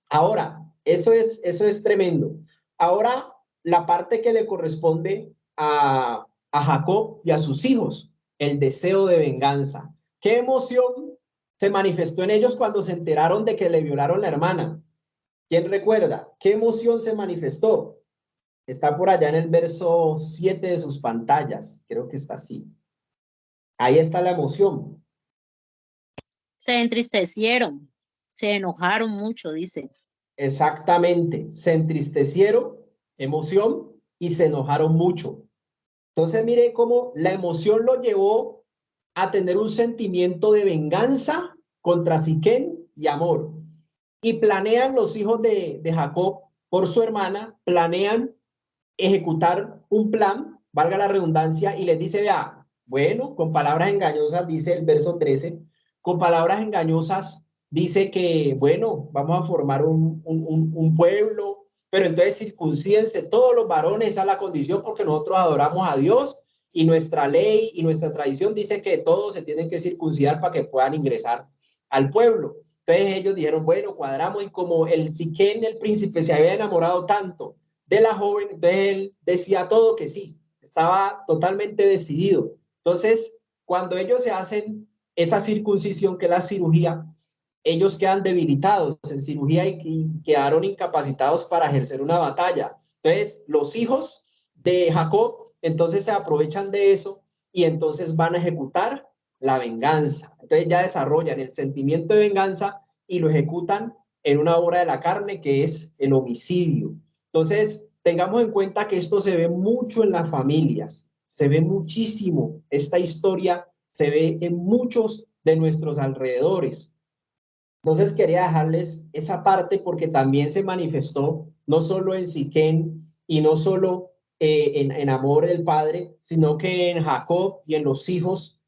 Ahora, eso es tremendo. Ahora, la parte que le corresponde a Jacob y a sus hijos, el deseo de venganza. ¿Qué emoción se manifestó en ellos cuando se enteraron de que le violaron la hermana? ¿Quién recuerda? ¿Qué emoción se manifestó? Está por allá en el verso 7 de sus pantallas. Creo que está así. Ahí está la emoción. Se entristecieron, se enojaron mucho, dice. Exactamente. Se entristecieron, emoción, y se enojaron mucho. Entonces, mire cómo la emoción lo llevó a tener un sentimiento de venganza contra Siquén y amor. Y planean los hijos de Jacob por su hermana, planean ejecutar un plan, valga la redundancia, y les dice, vea, bueno, con palabras engañosas, dice el verso 13, con palabras engañosas dice que, bueno, vamos a formar un pueblo, pero entonces circuncídense todos los varones a la condición porque nosotros adoramos a Dios y nuestra ley y nuestra tradición dice que todos se tienen que circuncidar para que puedan ingresar al pueblo. Entonces ellos dijeron, bueno, cuadramos y como el Siquén, el príncipe, se había enamorado tanto de la joven, entonces él decía todo que sí, estaba totalmente decidido. Entonces, cuando ellos se hacen esa circuncisión, que es la cirugía, ellos quedan debilitados en cirugía y quedaron incapacitados para ejercer una batalla. Entonces, los hijos de Jacob, entonces se aprovechan de eso y entonces van a ejecutar la venganza. Entonces ya desarrollan el sentimiento de venganza y lo ejecutan en una obra de la carne que es el homicidio. Entonces, tengamos en cuenta que esto se ve mucho en las familias, se ve muchísimo, esta historia se ve en muchos de nuestros alrededores. Entonces quería dejarles esa parte porque también se manifestó no solo en Siquén y no solo en Amor el padre, sino que en Jacob y en los hijos,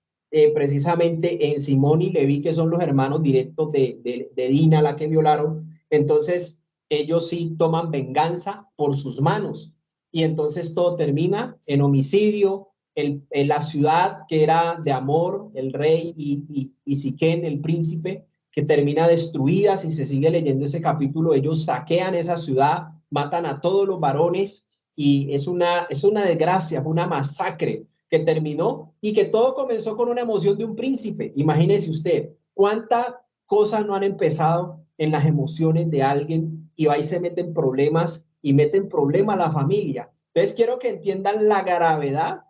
precisamente en Simón y Leví, que son los hermanos directos de Dina, la que violaron. Entonces ellos sí toman venganza por sus manos y entonces todo termina en homicidio. La ciudad que era de Amor, el rey, y Siquén, el príncipe, que termina destruida. Si se sigue leyendo ese capítulo, ellos saquean esa ciudad, matan a todos los varones y es una desgracia, una masacre que terminó y que todo comenzó con una emoción de un príncipe. Imagínese usted cuántas cosas no han empezado en las emociones de alguien y va y se meten problemas y meten problema a la familia. Entonces quiero que entiendan la gravedad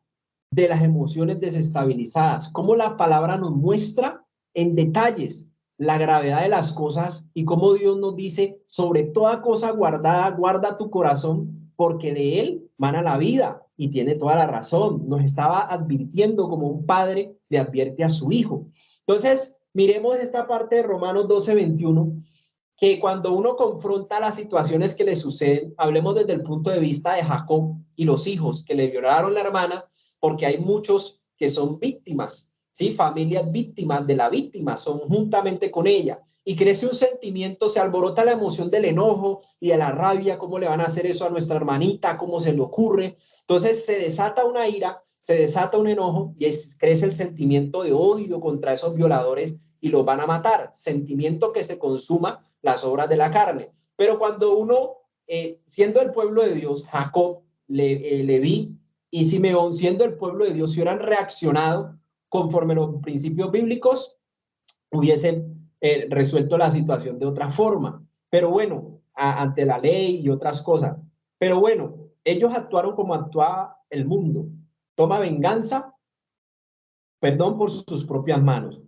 de las emociones desestabilizadas, cómo la palabra nos muestra en detalles la gravedad de las cosas y cómo Dios nos dice, sobre toda cosa guardada, guarda tu corazón, porque de él mana la vida. Y tiene toda la razón. Nos estaba advirtiendo como un padre le advierte a su hijo. Entonces, miremos esta parte de Romanos 12:21, que cuando uno confronta las situaciones que le suceden, hablemos desde el punto de vista de Jacob y los hijos que le violaron la hermana, porque hay muchos que son víctimas, ¿sí? Familias víctimas de la víctima, son juntamente con ella. y crece un sentimiento, se alborota la emoción del enojo y de la rabia, cómo le van a hacer eso a nuestra hermanita, cómo se le ocurre. Entonces se desata una ira, se desata un enojo y crece el sentimiento de odio contra esos violadores y los van a matar, sentimiento que se consuma las obras de la carne. Pero cuando uno, siendo el pueblo de Dios, Jacob, Leví y Simeón, siendo el pueblo de Dios, si hubieran reaccionado conforme los principios bíblicos, hubiesen resuelto la situación de otra forma. Pero bueno, ante la ley y otras cosas. Pero bueno, ellos actuaron como actuaba el mundo. Toma venganza, perdón por sus propias manos.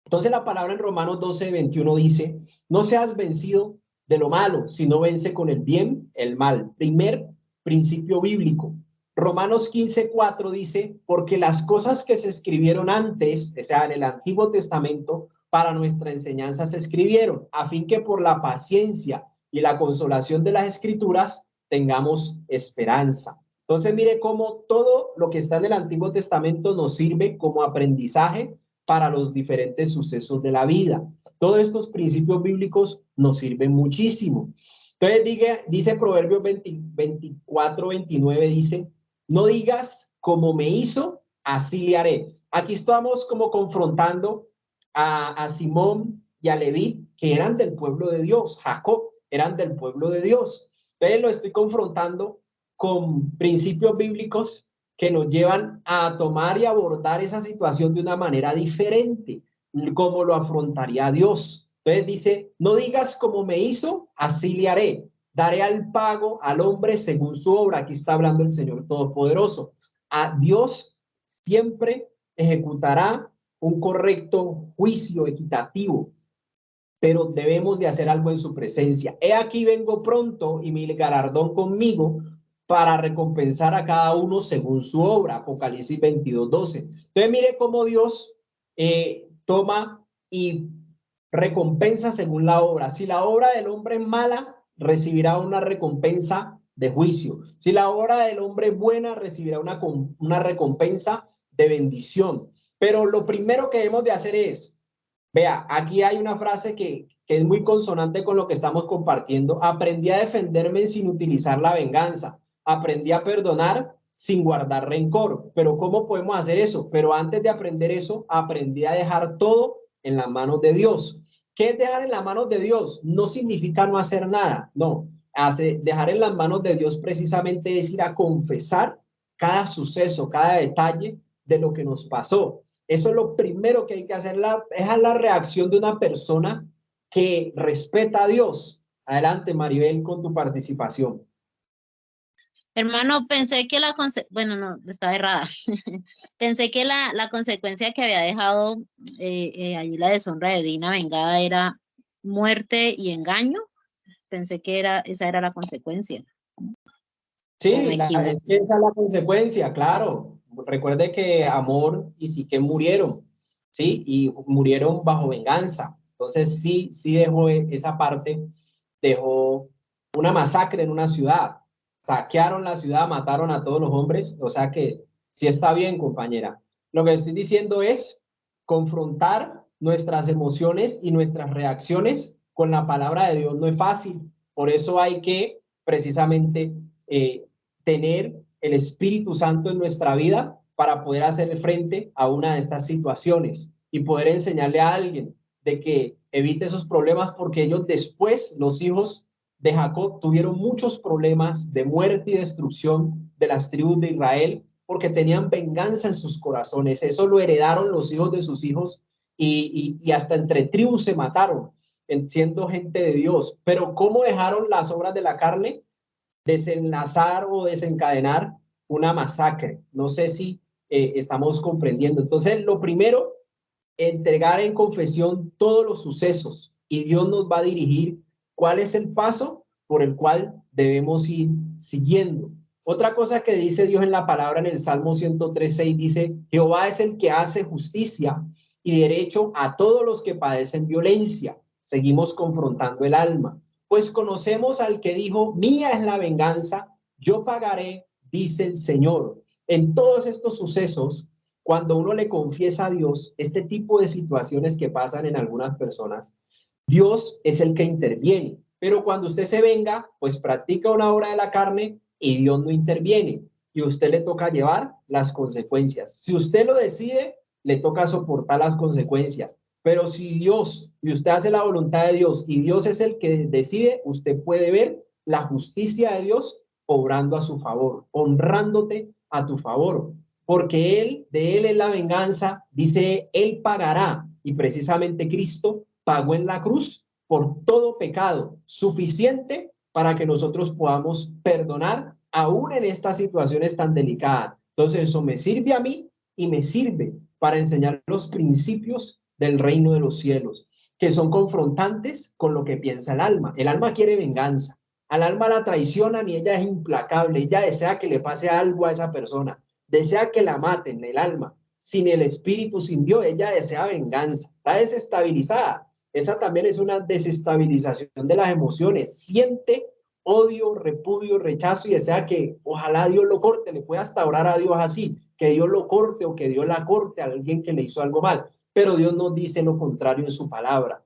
Entonces la palabra en Romanos 12:21 dice, no seas vencido de lo malo, sino vence con el bien el mal. Primer principio bíblico. Romanos 15:4 dice, porque las cosas que se escribieron antes, o sea, en el Antiguo Testamento, para nuestra enseñanza se escribieron, a fin que por la paciencia y la consolación de las Escrituras tengamos esperanza. Entonces mire cómo todo lo que está en el Antiguo Testamento nos sirve como aprendizaje para los diferentes sucesos de la vida. Todos estos principios bíblicos nos sirven muchísimo. Entonces dice Proverbios 24:29, dice, no digas como me hizo, así le haré. Aquí estamos como confrontando a Simón y a Leví, que eran del pueblo de Dios, Jacob, eran del pueblo de Dios. Entonces lo estoy confrontando con principios bíblicos que nos llevan a tomar y abordar esa situación de una manera diferente, como lo afrontaría Dios. Entonces dice, no digas como me hizo, así le haré. Daré al pago al hombre según su obra. Aquí está hablando el Señor Todopoderoso. A Dios siempre ejecutará un correcto juicio equitativo, pero debemos de hacer algo en su presencia. He aquí vengo pronto y mi galardón conmigo para recompensar a cada uno según su obra. Apocalipsis 22:12. Entonces mire cómo Dios toma y recompensa según la obra. Si la obra del hombre es mala, recibirá una recompensa de juicio. Si la obra del hombre es buena, recibirá una recompensa de bendición. Pero lo primero que debemos de hacer es, vea, aquí hay una frase que es muy consonante con lo que estamos compartiendo. Aprendí a defenderme sin utilizar la venganza. Aprendí a perdonar sin guardar rencor. Pero ¿cómo podemos hacer eso? Pero antes de aprender eso, aprendí a dejar todo en las manos de Dios. ¿Qué es dejar en las manos de Dios? No significa no hacer nada, no. Dejar en las manos de Dios precisamente es ir a confesar cada suceso, cada detalle de lo que nos pasó. Eso es lo primero que hay que hacer, es la reacción de una persona que respeta a Dios. Adelante, Maribel, con tu participación. Hermano, pensé que bueno, no, estaba errada. Pensé que la consecuencia que había dejado allí la deshonra de Dina vengada era muerte y engaño. Pensé que esa era la consecuencia. Sí, esa es la consecuencia, claro. Recuerde que Amor y Siquem murieron, ¿sí? Y murieron bajo venganza. Entonces, sí dejó esa parte, dejó una masacre en una ciudad. Saquearon la ciudad, mataron a todos los hombres. O sea que sí está bien, compañera. Lo que estoy diciendo es confrontar nuestras emociones y nuestras reacciones con la palabra de Dios no es fácil. Por eso hay que precisamente tener el Espíritu Santo en nuestra vida para poder hacer frente a una de estas situaciones y poder enseñarle a alguien de que evite esos problemas, porque ellos después, los hijos de Jacob, tuvieron muchos problemas de muerte y destrucción de las tribus de Israel porque tenían venganza en sus corazones. Eso lo heredaron los hijos de sus hijos y hasta entre tribus se mataron siendo gente de Dios. Pero ¿cómo dejaron las obras de la carne? Desenlazar o desencadenar una masacre. No sé si estamos comprendiendo. Entonces, lo primero, entregar en confesión todos los sucesos y Dios nos va a dirigir cuál es el paso por el cual debemos ir siguiendo. Otra cosa que dice Dios en la palabra en el Salmo 103:6 dice, Jehová es el que hace justicia y derecho a todos los que padecen violencia. Seguimos confrontando el alma. Pues conocemos al que dijo, mía es la venganza, yo pagaré, dice el Señor. En todos estos sucesos, cuando uno le confiesa a Dios este tipo de situaciones que pasan en algunas personas, Dios es el que interviene. Pero cuando usted se venga, pues practica una obra de la carne y Dios no interviene. Y a usted le toca llevar las consecuencias. Si usted lo decide, le toca soportar las consecuencias. Pero si Dios, y usted hace la voluntad de Dios, y Dios es el que decide, usted puede ver la justicia de Dios obrando a su favor, honrándote a tu favor. Porque de Él es la venganza, dice, Él pagará. Y precisamente Cristo pagó en la cruz por todo pecado, suficiente para que nosotros podamos perdonar aún en estas situaciones tan delicadas. Entonces eso me sirve a mí y me sirve para enseñar los principios del reino de los cielos, que son confrontantes con lo que piensa el alma. El alma quiere venganza, al alma la traicionan y ella es implacable, ella desea que le pase algo a esa persona, desea que la maten, el alma. Sin el espíritu, sin Dios, ella desea venganza, está desestabilizada. Esa también es una desestabilización de las emociones. Siente odio, repudio, rechazo y desea que ojalá Dios lo corte. Le puede hasta orar a Dios así, que Dios lo corte o que Dios la corte a alguien que le hizo algo mal. Pero Dios nos dice lo contrario en su palabra.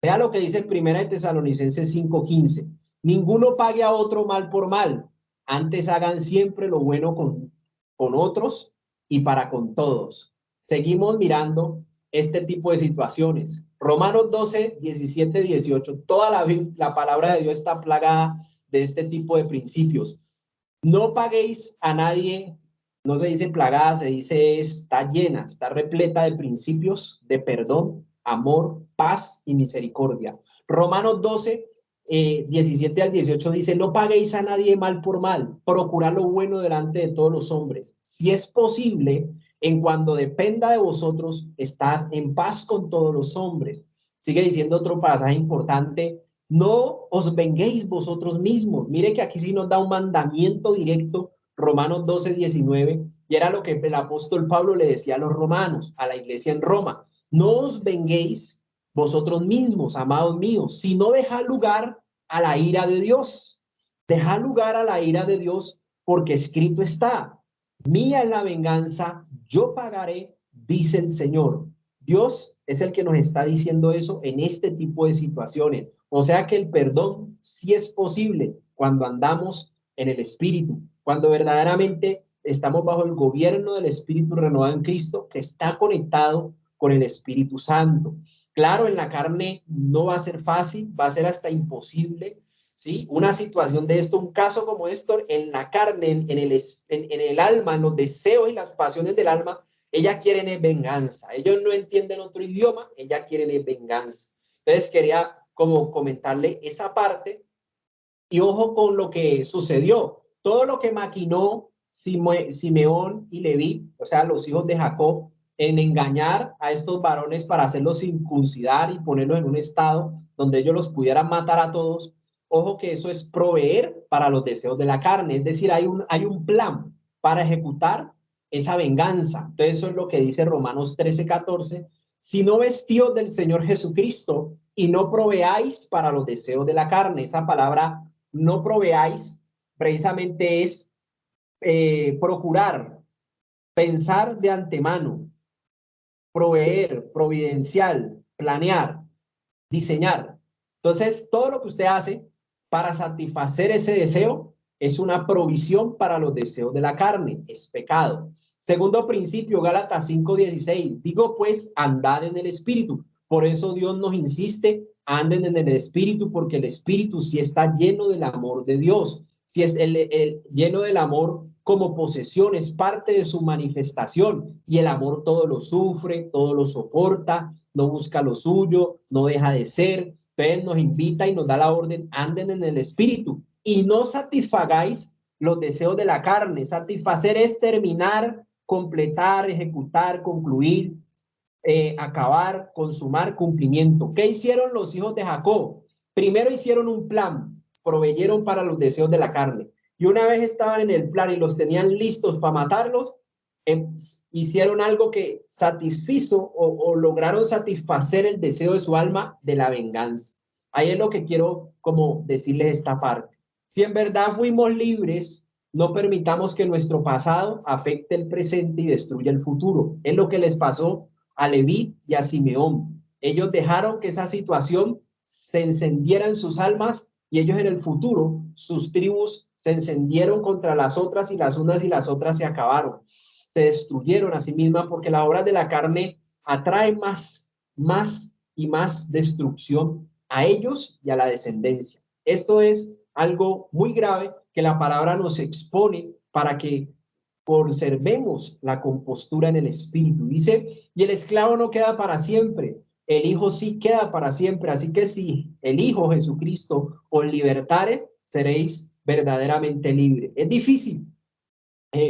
Vea lo que dice en 1 Tesalonicenses 5:15. Ninguno pague a otro mal por mal. Antes hagan siempre lo bueno con otros y para con todos. Seguimos mirando este tipo de situaciones. Romanos 12, 17, 18. Toda la palabra de Dios está plagada de este tipo de principios. No paguéis a nadie, no se dice plagada, se dice está llena, está repleta de principios de perdón, amor, paz y misericordia. Romanos 12, 17 al 18 dice, no paguéis a nadie mal por mal, procurad lo bueno delante de todos los hombres. Si es posible, en cuando dependa de vosotros, estad en paz con todos los hombres. Sigue diciendo otro pasaje importante, no os venguéis vosotros mismos. Mire que aquí sí nos da un mandamiento directo, Romanos 12, 19, y era lo que el apóstol Pablo le decía a los romanos, a la iglesia en Roma. No os venguéis vosotros mismos, amados míos, sino dejad lugar a la ira de Dios. Dejad lugar a la ira de Dios, porque escrito está, mía es la venganza, yo pagaré, dice el Señor. Dios es el que nos está diciendo eso en este tipo de situaciones. O sea que el perdón sí es posible cuando andamos en el Espíritu, cuando verdaderamente estamos bajo el gobierno del Espíritu renovado en Cristo, que está conectado con el Espíritu Santo. Claro, en la carne no va a ser fácil, va a ser hasta imposible, ¿sí? Una situación de esto, un caso como esto, en la carne, en el alma, en los deseos y las pasiones del alma, ellas quieren venganza. Ellos no entienden otro idioma, ellas quieren venganza. Entonces quería como comentarle esa parte y ojo con lo que sucedió. Todo lo que maquinó Simeón y Leví, o sea, los hijos de Jacob, en engañar a estos varones para hacerlos circuncidar y ponerlos en un estado donde ellos los pudieran matar a todos. Ojo que eso es proveer para los deseos de la carne, es decir, hay un plan para ejecutar esa venganza. Entonces eso es lo que dice Romanos 13, 14. Si no vestíos del Señor Jesucristo y no proveáis para los deseos de la carne. Esa palabra no proveáis precisamente es procurar, pensar de antemano, proveer, providencial, planear, diseñar. Entonces, todo lo que usted hace para satisfacer ese deseo es una provisión para los deseos de la carne, es pecado. Segundo principio, Gálatas 5:16, digo pues, andad en el Espíritu. Por eso Dios nos insiste, anden en el Espíritu, porque el Espíritu sí está lleno del amor de Dios, si es lleno del amor como posesión, es parte de su manifestación, y el amor todo lo sufre, todo lo soporta, no busca lo suyo, no deja de ser. Entonces nos invita y nos da la orden, anden en el Espíritu y no satisfagáis los deseos de la carne. Satisfacer es terminar, completar, ejecutar, concluir, acabar, consumar, cumplimiento. ¿Qué hicieron los hijos de Jacob? Primero hicieron un plan, proveyeron para los deseos de la carne. Y una vez estaban en el plan y los tenían listos para matarlos, hicieron algo que satisfizo o lograron satisfacer el deseo de su alma de la venganza. Ahí es lo que quiero como decirles esta parte. Si en verdad fuimos libres, No permitamos que nuestro pasado afecte el presente y destruya el futuro. Es lo que les pasó a Leví y a Simeón. Ellos dejaron que esa situación se encendiera en sus almas y ellos en el futuro, sus tribus se encendieron contra las otras y las unas y las otras se acabaron. Se destruyeron a sí mismas porque la obra de la carne atrae más y más destrucción a ellos y a la descendencia. Esto es algo muy grave que la palabra nos expone para que conservemos la compostura en el espíritu. Dice, y el esclavo no queda para siempre, el hijo sí queda para siempre. Así que si el Hijo Jesucristo os libertare, seréis verdaderamente libres. Es difícil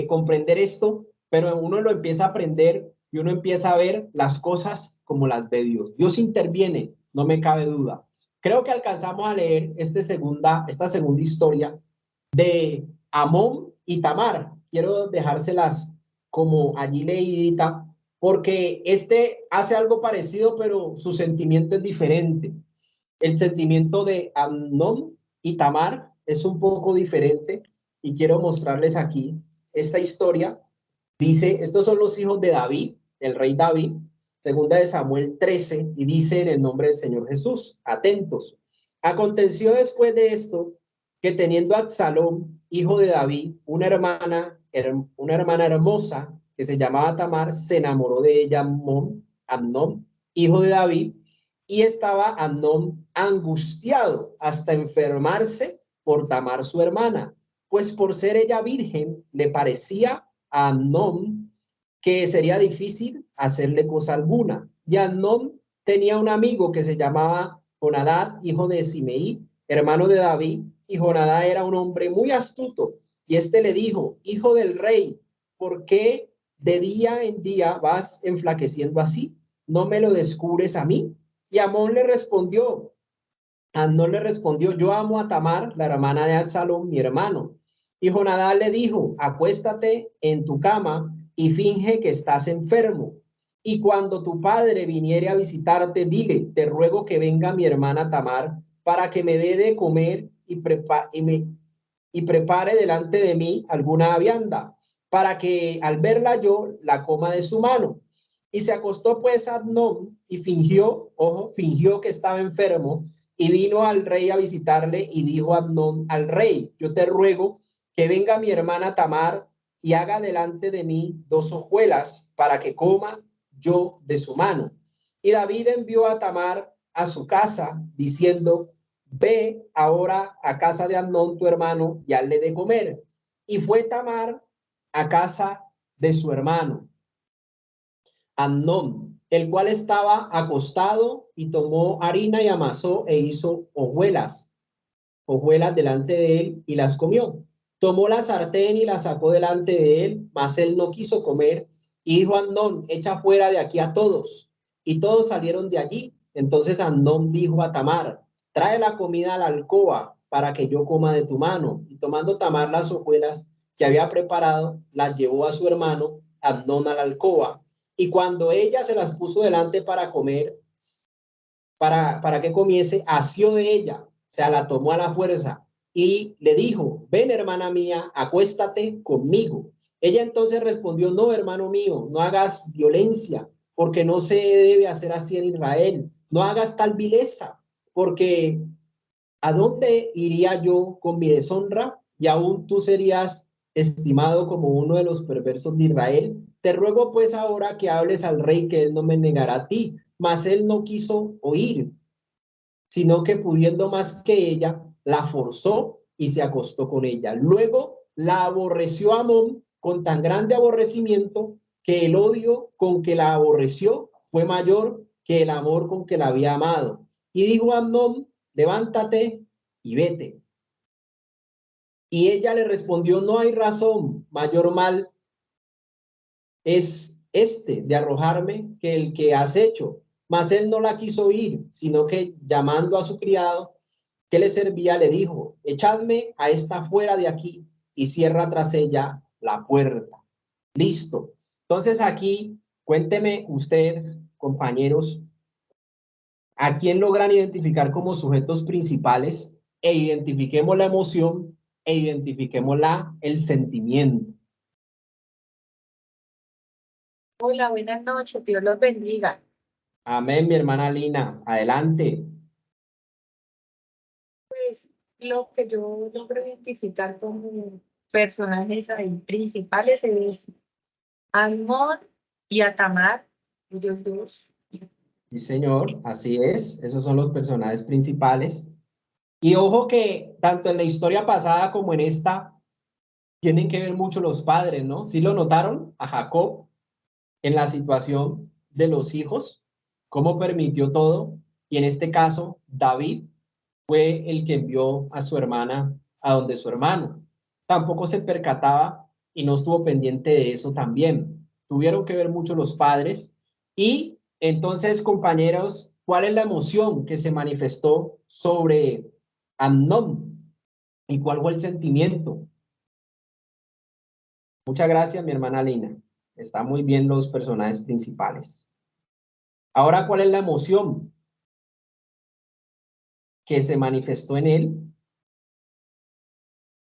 comprender esto, pero uno lo empieza a aprender y uno empieza a ver las cosas como las ve Dios. Dios interviene, no me cabe duda. Creo que alcanzamos a leer esta segunda historia de Amón y Tamar. Quiero dejárselas como allí leídita, porque este hace algo parecido, pero su sentimiento es diferente. El sentimiento de Amnón y Tamar es un poco diferente y quiero mostrarles aquí esta historia. Dice, estos son los hijos de David, el rey David, segunda de Samuel 13, y dice en el nombre del Señor Jesús, atentos. Aconteció después de esto que teniendo Absalón, hijo de David, una hermana hermosa que se llamaba Tamar, se enamoró de ella Amnón, hijo de David, y estaba Amnón angustiado hasta enfermarse por Tamar su hermana, pues por ser ella virgen le parecía a Amnón que sería difícil hacerle cosa alguna. Y Amnón tenía un amigo que se llamaba Jonadab, hijo de Simeí, hermano de David, y Jonadab era un hombre muy astuto, y este le dijo, hijo del rey, ¿por qué de día en día vas enflaqueciendo así? ¿No me lo descubres a mí? Y Amnón le respondió, yo amo a Tamar, la hermana de Absalón, mi hermano. Y Jonadab le dijo, acuéstate en tu cama y finge que estás enfermo. Y cuando tu padre viniere a visitarte, dile, te ruego que venga mi hermana Tamar para que me dé de comer y prepare delante de mí alguna vianda, para que al verla yo la coma de su mano. Y se acostó pues Amnón y fingió que estaba enfermo, y vino al rey a visitarle, y dijo Amnón al rey, yo te ruego que venga mi hermana Tamar y haga delante de mí 2 hojuelas para que coma yo de su mano. Y David envió a Tamar a su casa diciendo, ve ahora a casa de Amnón tu hermano y hazle de comer. Y fue Tamar a casa de su hermano Amnón, el cual estaba acostado, y tomó harina y amasó e hizo hojuelas delante de él y las comió. Tomó la sartén y la sacó delante de él, mas él no quiso comer, y dijo Amnón, echa fuera de aquí a todos. Y todos salieron de allí. Entonces Amnón dijo a Tamar, trae la comida a la alcoba para que yo coma de tu mano. Y tomando Tamar las hojuelas que había preparado, las llevó a su hermano Amnón a la alcoba. Y cuando ella se las puso delante para comer, para que comiese, asió de ella, o sea, la tomó a la fuerza y le dijo, ven hermana mía, acuéstate conmigo. Ella entonces respondió, no, hermano mío, no hagas violencia, porque no se debe hacer así en Israel. No hagas tal vileza, porque ¿a dónde iría yo con mi deshonra? Y aún tú serías estimado como uno de los perversos de Israel. Te ruego pues ahora que hables al rey, que él no me negará a ti. Mas él no quiso oír, sino que pudiendo más que ella, la forzó y se acostó con ella. Luego la aborreció Amón con tan grande aborrecimiento que el odio con que la aborreció fue mayor que el amor con que la había amado. Y dijo a Amnón, levántate y vete. Y ella le respondió, no hay razón, mayor mal es este de arrojarme que el que has hecho. Mas él no la quiso oír, sino que llamando a su criado que le servía, le dijo, echadme a esta fuera de aquí, y cierra tras ella la puerta. Listo. Entonces aquí, cuénteme usted, compañeros, a quién logran identificar como sujetos principales, e identifiquemos la emoción e identifiquemos el sentimiento. Hola, buenas noches, Dios los bendiga. Amén, mi hermana Lina. Adelante. Pues lo que yo logro identificar como personajes ahí principales es Amnon y Atamar, ellos dos. Sí, señor, así es. Esos son los personajes principales. Y ojo que tanto en la historia pasada como en esta tienen que ver mucho los padres, ¿no? ¿Sí lo notaron a Jacob en la situación de los hijos? ¿Cómo permitió todo? Y en este caso, David fue el que envió a su hermana a donde su hermano. Tampoco se percataba y no estuvo pendiente de eso también. Tuvieron que ver mucho los padres. Y entonces, compañeros, ¿cuál es la emoción que se manifestó sobre Amnón? ¿Y cuál fue el sentimiento? Muchas gracias, mi hermana Lina. Está muy bien los personajes principales. Ahora, ¿cuál es la emoción que se manifestó en él?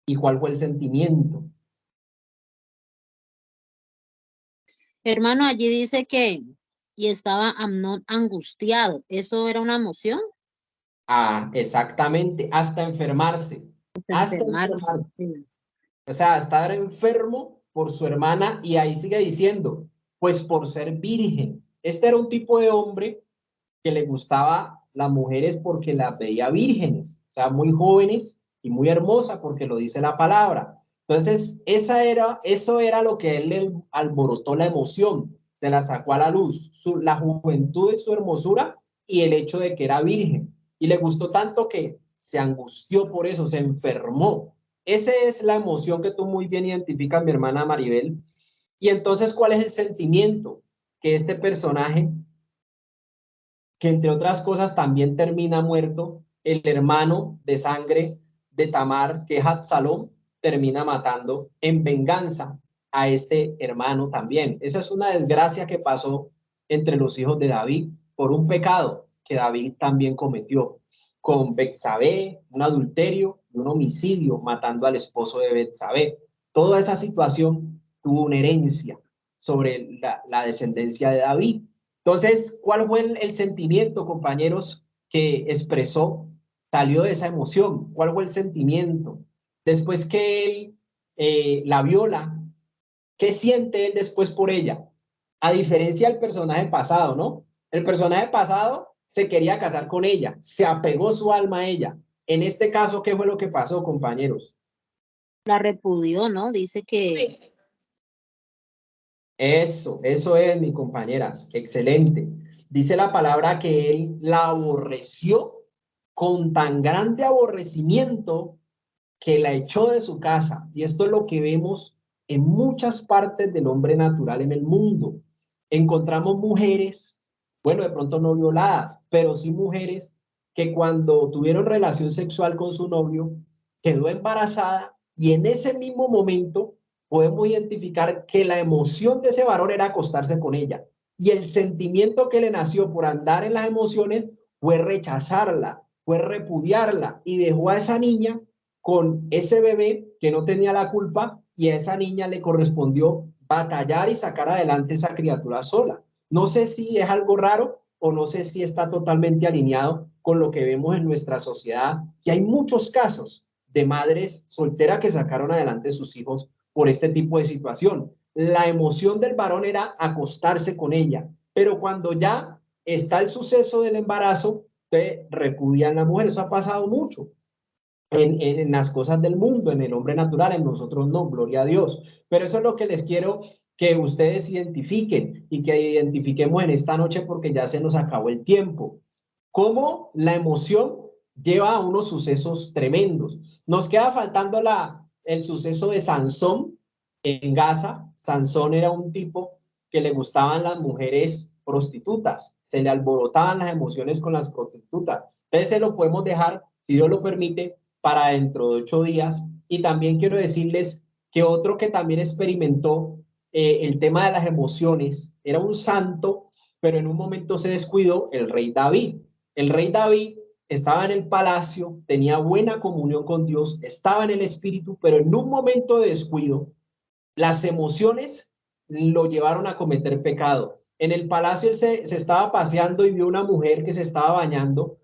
¿Y cuál fue el sentimiento? Hermano, allí dice que, y estaba Amnón angustiado. ¿Eso era una emoción? Ah, exactamente, hasta enfermarse. Hasta Enfermarse. enfermarse. Sí. O sea, estar enfermo por su hermana y ahí sigue diciendo, pues por ser virgen. Este era un tipo de hombre que le gustaba las mujeres porque las veía vírgenes, o sea, muy jóvenes y muy hermosas porque lo dice la palabra. Entonces, eso era lo que él le alborotó la emoción, se la sacó a la luz, la juventud de su hermosura y el hecho de que era virgen. Y le gustó tanto que se angustió por eso, se enfermó. Esa es la emoción que tú muy bien identificas, mi hermana Maribel. Y entonces, ¿cuál es el sentimiento que este personaje, que entre otras cosas también termina muerto, el hermano de sangre de Tamar, que es Absalón, termina matando en venganza a este hermano también? Esa es una desgracia que pasó entre los hijos de David por un pecado que David también cometió con Betsabé, un adulterio y un homicidio, matando al esposo de Betsabé. Toda esa situación tuvo una herencia sobre la descendencia de David. Entonces, ¿cuál fue el sentimiento, compañeros, que expresó? Salió de esa emoción. ¿Cuál fue el sentimiento? Después que él la viola, ¿qué siente él después por ella? A diferencia del personaje pasado, ¿no? El personaje pasado se quería casar con ella, se apegó su alma a ella. En este caso, ¿qué fue lo que pasó, compañeros? La repudió, ¿no? Dice que Eso es, mi compañeras. Excelente. Dice la palabra que él la aborreció con tan grande aborrecimiento que la echó de su casa. Y esto es lo que vemos en muchas partes del hombre natural en el mundo. Encontramos mujeres, bueno, de pronto no violadas, pero sí mujeres que cuando tuvieron relación sexual con su novio, quedó embarazada y en ese mismo momento podemos identificar que la emoción de ese varón era acostarse con ella. Y el sentimiento que le nació por andar en las emociones fue rechazarla, fue repudiarla y dejó a esa niña con ese bebé que no tenía la culpa y a esa niña le correspondió batallar y sacar adelante esa criatura sola. No sé si es algo raro o no sé si está totalmente alineado con lo que vemos en nuestra sociedad, que hay muchos casos de madres solteras que sacaron adelante sus hijos por este tipo de situación. La emoción del varón era acostarse con ella, pero cuando ya está el suceso del embarazo, te repudian la mujer. Eso ha pasado mucho en las cosas del mundo, en el hombre natural, en nosotros no, gloria a Dios. Pero eso es lo que les quiero que ustedes identifiquen y que identifiquemos en esta noche porque ya se nos acabó el tiempo. Cómo la emoción lleva a unos sucesos tremendos. Nos queda faltando el suceso de Sansón en Gaza. Sansón era un tipo que le gustaban las mujeres prostitutas, se le alborotaban las emociones con las prostitutas. Entonces se lo podemos dejar, si Dios lo permite, para dentro de 8 días. Y también quiero decirles que otro que también experimentó el tema de las emociones era un santo, pero en un momento se descuidó, el rey David. El rey David estaba en el palacio, tenía buena comunión con Dios, estaba en el espíritu, pero en un momento de descuido, las emociones lo llevaron a cometer pecado. En el palacio él se estaba paseando y vio una mujer que se estaba bañando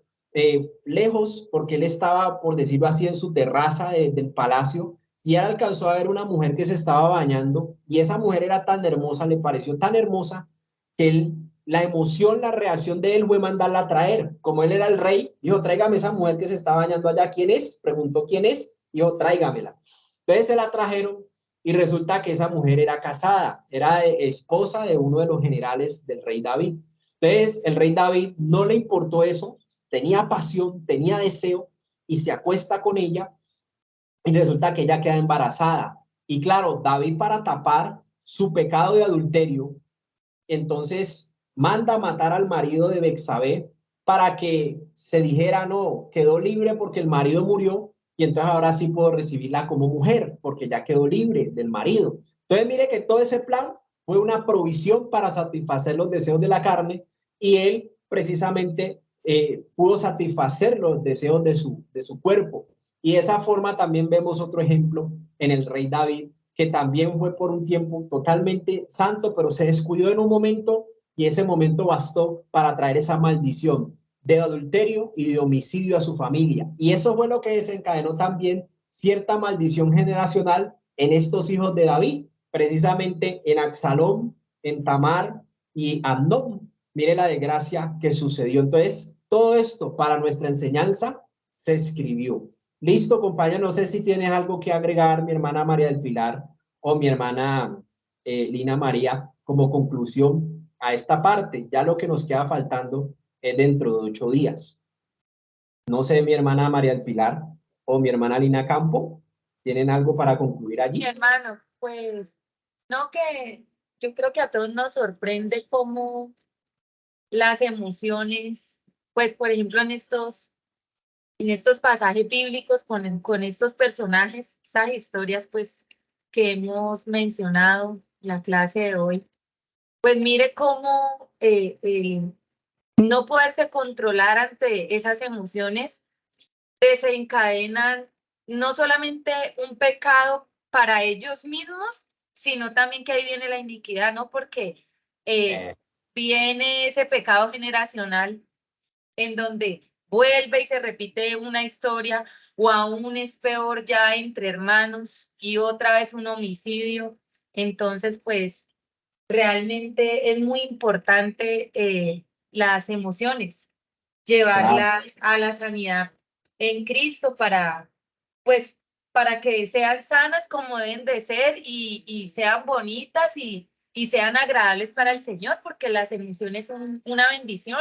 lejos, porque él estaba, por decirlo así, en su terraza del palacio, y él alcanzó a ver una mujer que se estaba bañando, y esa mujer era tan hermosa, le pareció tan hermosa, que él, la emoción, la reacción de él fue mandarla a traer. Como él era el rey, dijo, tráigame esa mujer que se está bañando allá. ¿Quién es? Preguntó quién es, dijo, tráigamela. Entonces se la trajeron, y resulta que esa mujer era casada, era esposa de uno de los generales del rey David. Entonces el rey David no le importó eso, tenía pasión, tenía deseo, y se acuesta con ella, y resulta que ella queda embarazada. Y claro, David, para tapar su pecado de adulterio, entonces manda a matar al marido de Betsabé, para que se dijera, no, quedó libre porque el marido murió, y entonces ahora sí puedo recibirla como mujer, porque ya quedó libre del marido. Entonces mire que todo ese plan fue una provisión para satisfacer los deseos de la carne, y él precisamente pudo satisfacer los deseos de su cuerpo. Y de esa forma también vemos otro ejemplo en el rey David, que también fue por un tiempo totalmente santo, pero se descuidó en un momento, y ese momento bastó para traer esa maldición de adulterio y de homicidio a su familia. Y eso fue lo que desencadenó también cierta maldición generacional en estos hijos de David, precisamente en Absalón, en Tamar y Amnón. Mire la desgracia que sucedió. Entonces, todo esto para nuestra enseñanza se escribió. Listo, compañero, no sé si tienes algo que agregar, mi hermana María del Pilar o mi hermana Lina María, como conclusión a esta parte. Ya lo que nos queda faltando es dentro de 8 días. No sé, mi hermana María del Pilar o mi hermana Lina Campo, ¿tienen algo para concluir allí? Mi hermano, pues, no, que yo creo que a todos nos sorprende cómo las emociones, pues, por ejemplo, en estos pasajes bíblicos con estos personajes, esas historias pues que hemos mencionado en la clase de hoy, pues mire cómo no poderse controlar ante esas emociones desencadenan no solamente un pecado para ellos mismos, sino también que ahí viene la iniquidad, ¿no? Porque viene ese pecado generacional en donde vuelve y se repite una historia, o aún es peor ya entre hermanos y otra vez un homicidio. Entonces, pues realmente es muy importante las emociones, llevarlas a la sanidad en Cristo pues, para que sean sanas como deben de ser y sean bonitas y sean agradables para el Señor, porque las emociones son una bendición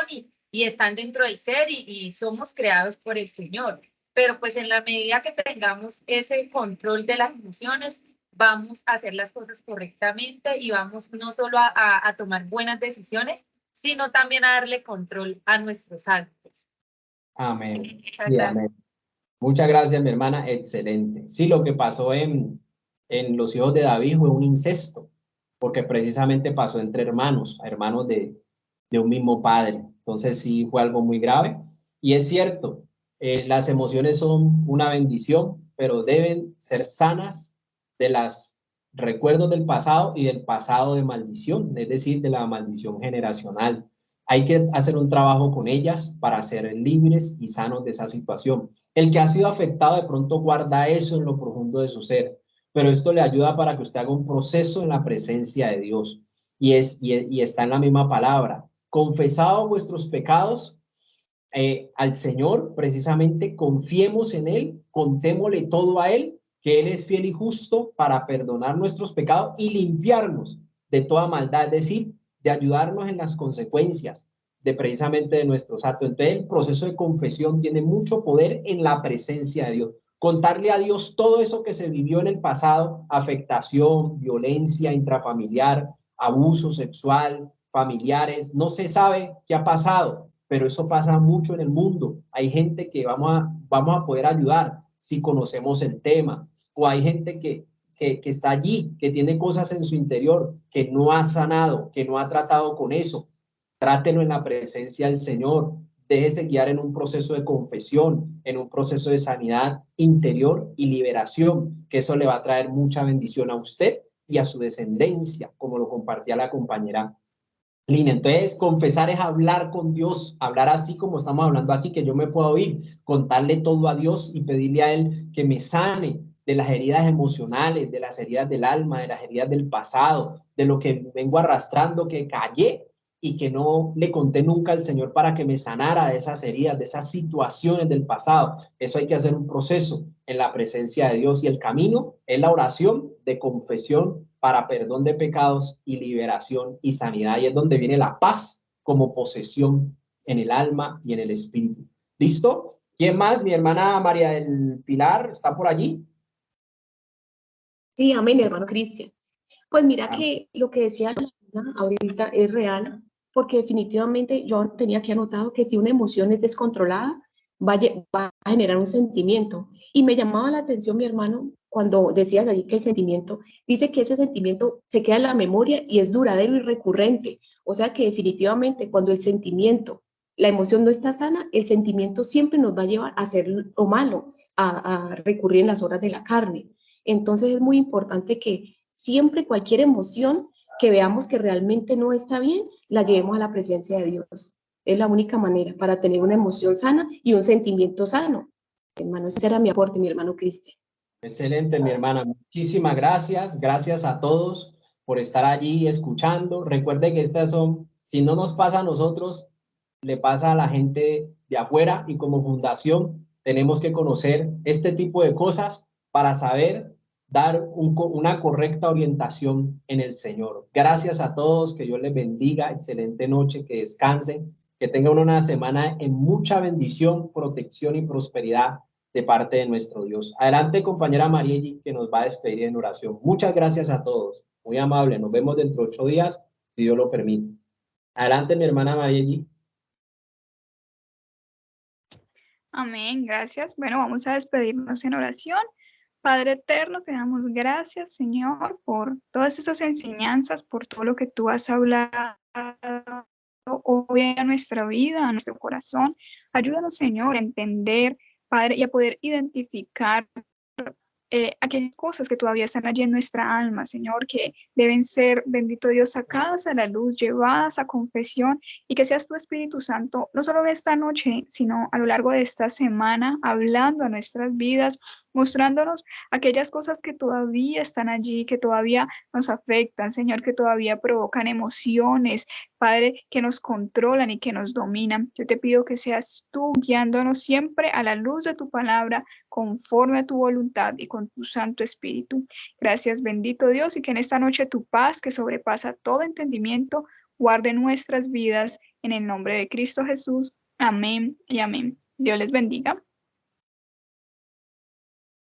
y están dentro del ser y somos creados por el Señor. Pero pues en la medida que tengamos ese control de las emociones, vamos a hacer las cosas correctamente y vamos no solo a tomar buenas decisiones, sino también a darle control a nuestros actos. Amén. Sí, amén. Muchas gracias, mi hermana. Excelente. Sí, lo que pasó en los hijos de David fue un incesto, porque precisamente pasó entre hermanos, hermanos de un mismo padre. Entonces sí fue algo muy grave. Y es cierto, las emociones son una bendición, pero deben ser sanas de los recuerdos del pasado y del pasado de maldición, es decir, de la maldición generacional. Hay que hacer un trabajo con ellas para ser libres y sanos de esa situación. El que ha sido afectado de pronto guarda eso en lo profundo de su ser, pero esto le ayuda para que usted haga un proceso en la presencia de Dios. Y está en la misma palabra. Confesado vuestros pecados al Señor, precisamente confiemos en Él, contémosle todo a Él, que Él es fiel y justo para perdonar nuestros pecados y limpiarnos de toda maldad, es decir, de ayudarnos en las consecuencias de precisamente de nuestros actos. Entonces el proceso de confesión tiene mucho poder en la presencia de Dios. Contarle a Dios todo eso que se vivió en el pasado, afectación, violencia intrafamiliar, abuso sexual, familiares, no se sabe qué ha pasado, pero eso pasa mucho en el mundo. Hay gente que vamos a poder ayudar si conocemos el tema, o hay gente que está allí, que tiene cosas en su interior, que no ha sanado, que no ha tratado con eso. Trátelo en la presencia del Señor, déjese guiar en un proceso de confesión, en un proceso de sanidad interior y liberación, que eso le va a traer mucha bendición a usted y a su descendencia, como lo compartía la compañera Lina. Entonces, confesar es hablar con Dios, hablar así como estamos hablando aquí, que yo me puedo oír, contarle todo a Dios y pedirle a Él que me sane de las heridas emocionales, de las heridas del alma, de las heridas del pasado, de lo que vengo arrastrando, que callé y que no le conté nunca al Señor para que me sanara de esas heridas, de esas situaciones del pasado. Eso hay que hacer un proceso en la presencia de Dios, y el camino es la oración de confesión para perdón de pecados y liberación y sanidad. Y es donde viene la paz como posesión en el alma y en el espíritu. ¿Listo? ¿Quién más? Mi hermana María del Pilar está por allí. Sí, amén, mi hermano Cristian. Pues mira Ah, que lo que decía Lina ahorita es real, porque definitivamente yo tenía que anotado que si una emoción es descontrolada, va a generar un sentimiento. Y me llamaba la atención, mi hermano, cuando decías ahí que el sentimiento, dice que ese sentimiento se queda en la memoria y es duradero y recurrente. O sea que definitivamente cuando el sentimiento, la emoción no está sana, el sentimiento siempre nos va a llevar a hacer lo malo, a recurrir en las horas de la carne. Entonces es muy importante que siempre cualquier emoción que veamos que realmente no está bien, la llevemos a la presencia de Dios. Es la única manera para tener una emoción sana y un sentimiento sano. Hermano, ese era mi aporte, mi hermano Cristian. excelente, mi hermana. Muchísimas gracias. Gracias a todos por estar allí escuchando. Recuerde que estas son, si no nos pasa a nosotros, le pasa a la gente de afuera, y como fundación tenemos que conocer este tipo de cosas para saber dar una correcta orientación en el Señor. Gracias a todos, que Dios les bendiga, excelente noche, que descansen, que tengan una semana en mucha bendición, protección y prosperidad de parte de nuestro Dios. Adelante, compañera Marielli, que nos va a despedir en oración. Muchas gracias a todos, muy amable, nos vemos dentro de 8 días, si Dios lo permite. Adelante, mi hermana Marielli. Amén, gracias. Bueno, vamos a despedirnos en oración. Padre eterno, te damos gracias, Señor, por todas esas enseñanzas, por todo lo que tú has hablado hoy a nuestra vida, a nuestro corazón. Ayúdanos, Señor, a entender, Padre, y a poder identificar aquellas cosas que todavía están allí en nuestra alma, Señor, que deben ser, bendito Dios, sacadas a la luz, llevadas a confesión, y que seas tu Espíritu Santo, no solo en esta noche, sino a lo largo de esta semana, hablando a nuestras vidas, mostrándonos aquellas cosas que todavía están allí, que todavía nos afectan, Señor, que todavía provocan emociones, Padre, que nos controlan y que nos dominan. Yo te pido que seas tú guiándonos siempre a la luz de tu palabra, conforme a tu voluntad y con tu Santo Espíritu. Gracias, bendito Dios, y que en esta noche tu paz, que sobrepasa todo entendimiento, guarde nuestras vidas en el nombre de Cristo Jesús. Amén y amén. Dios les bendiga.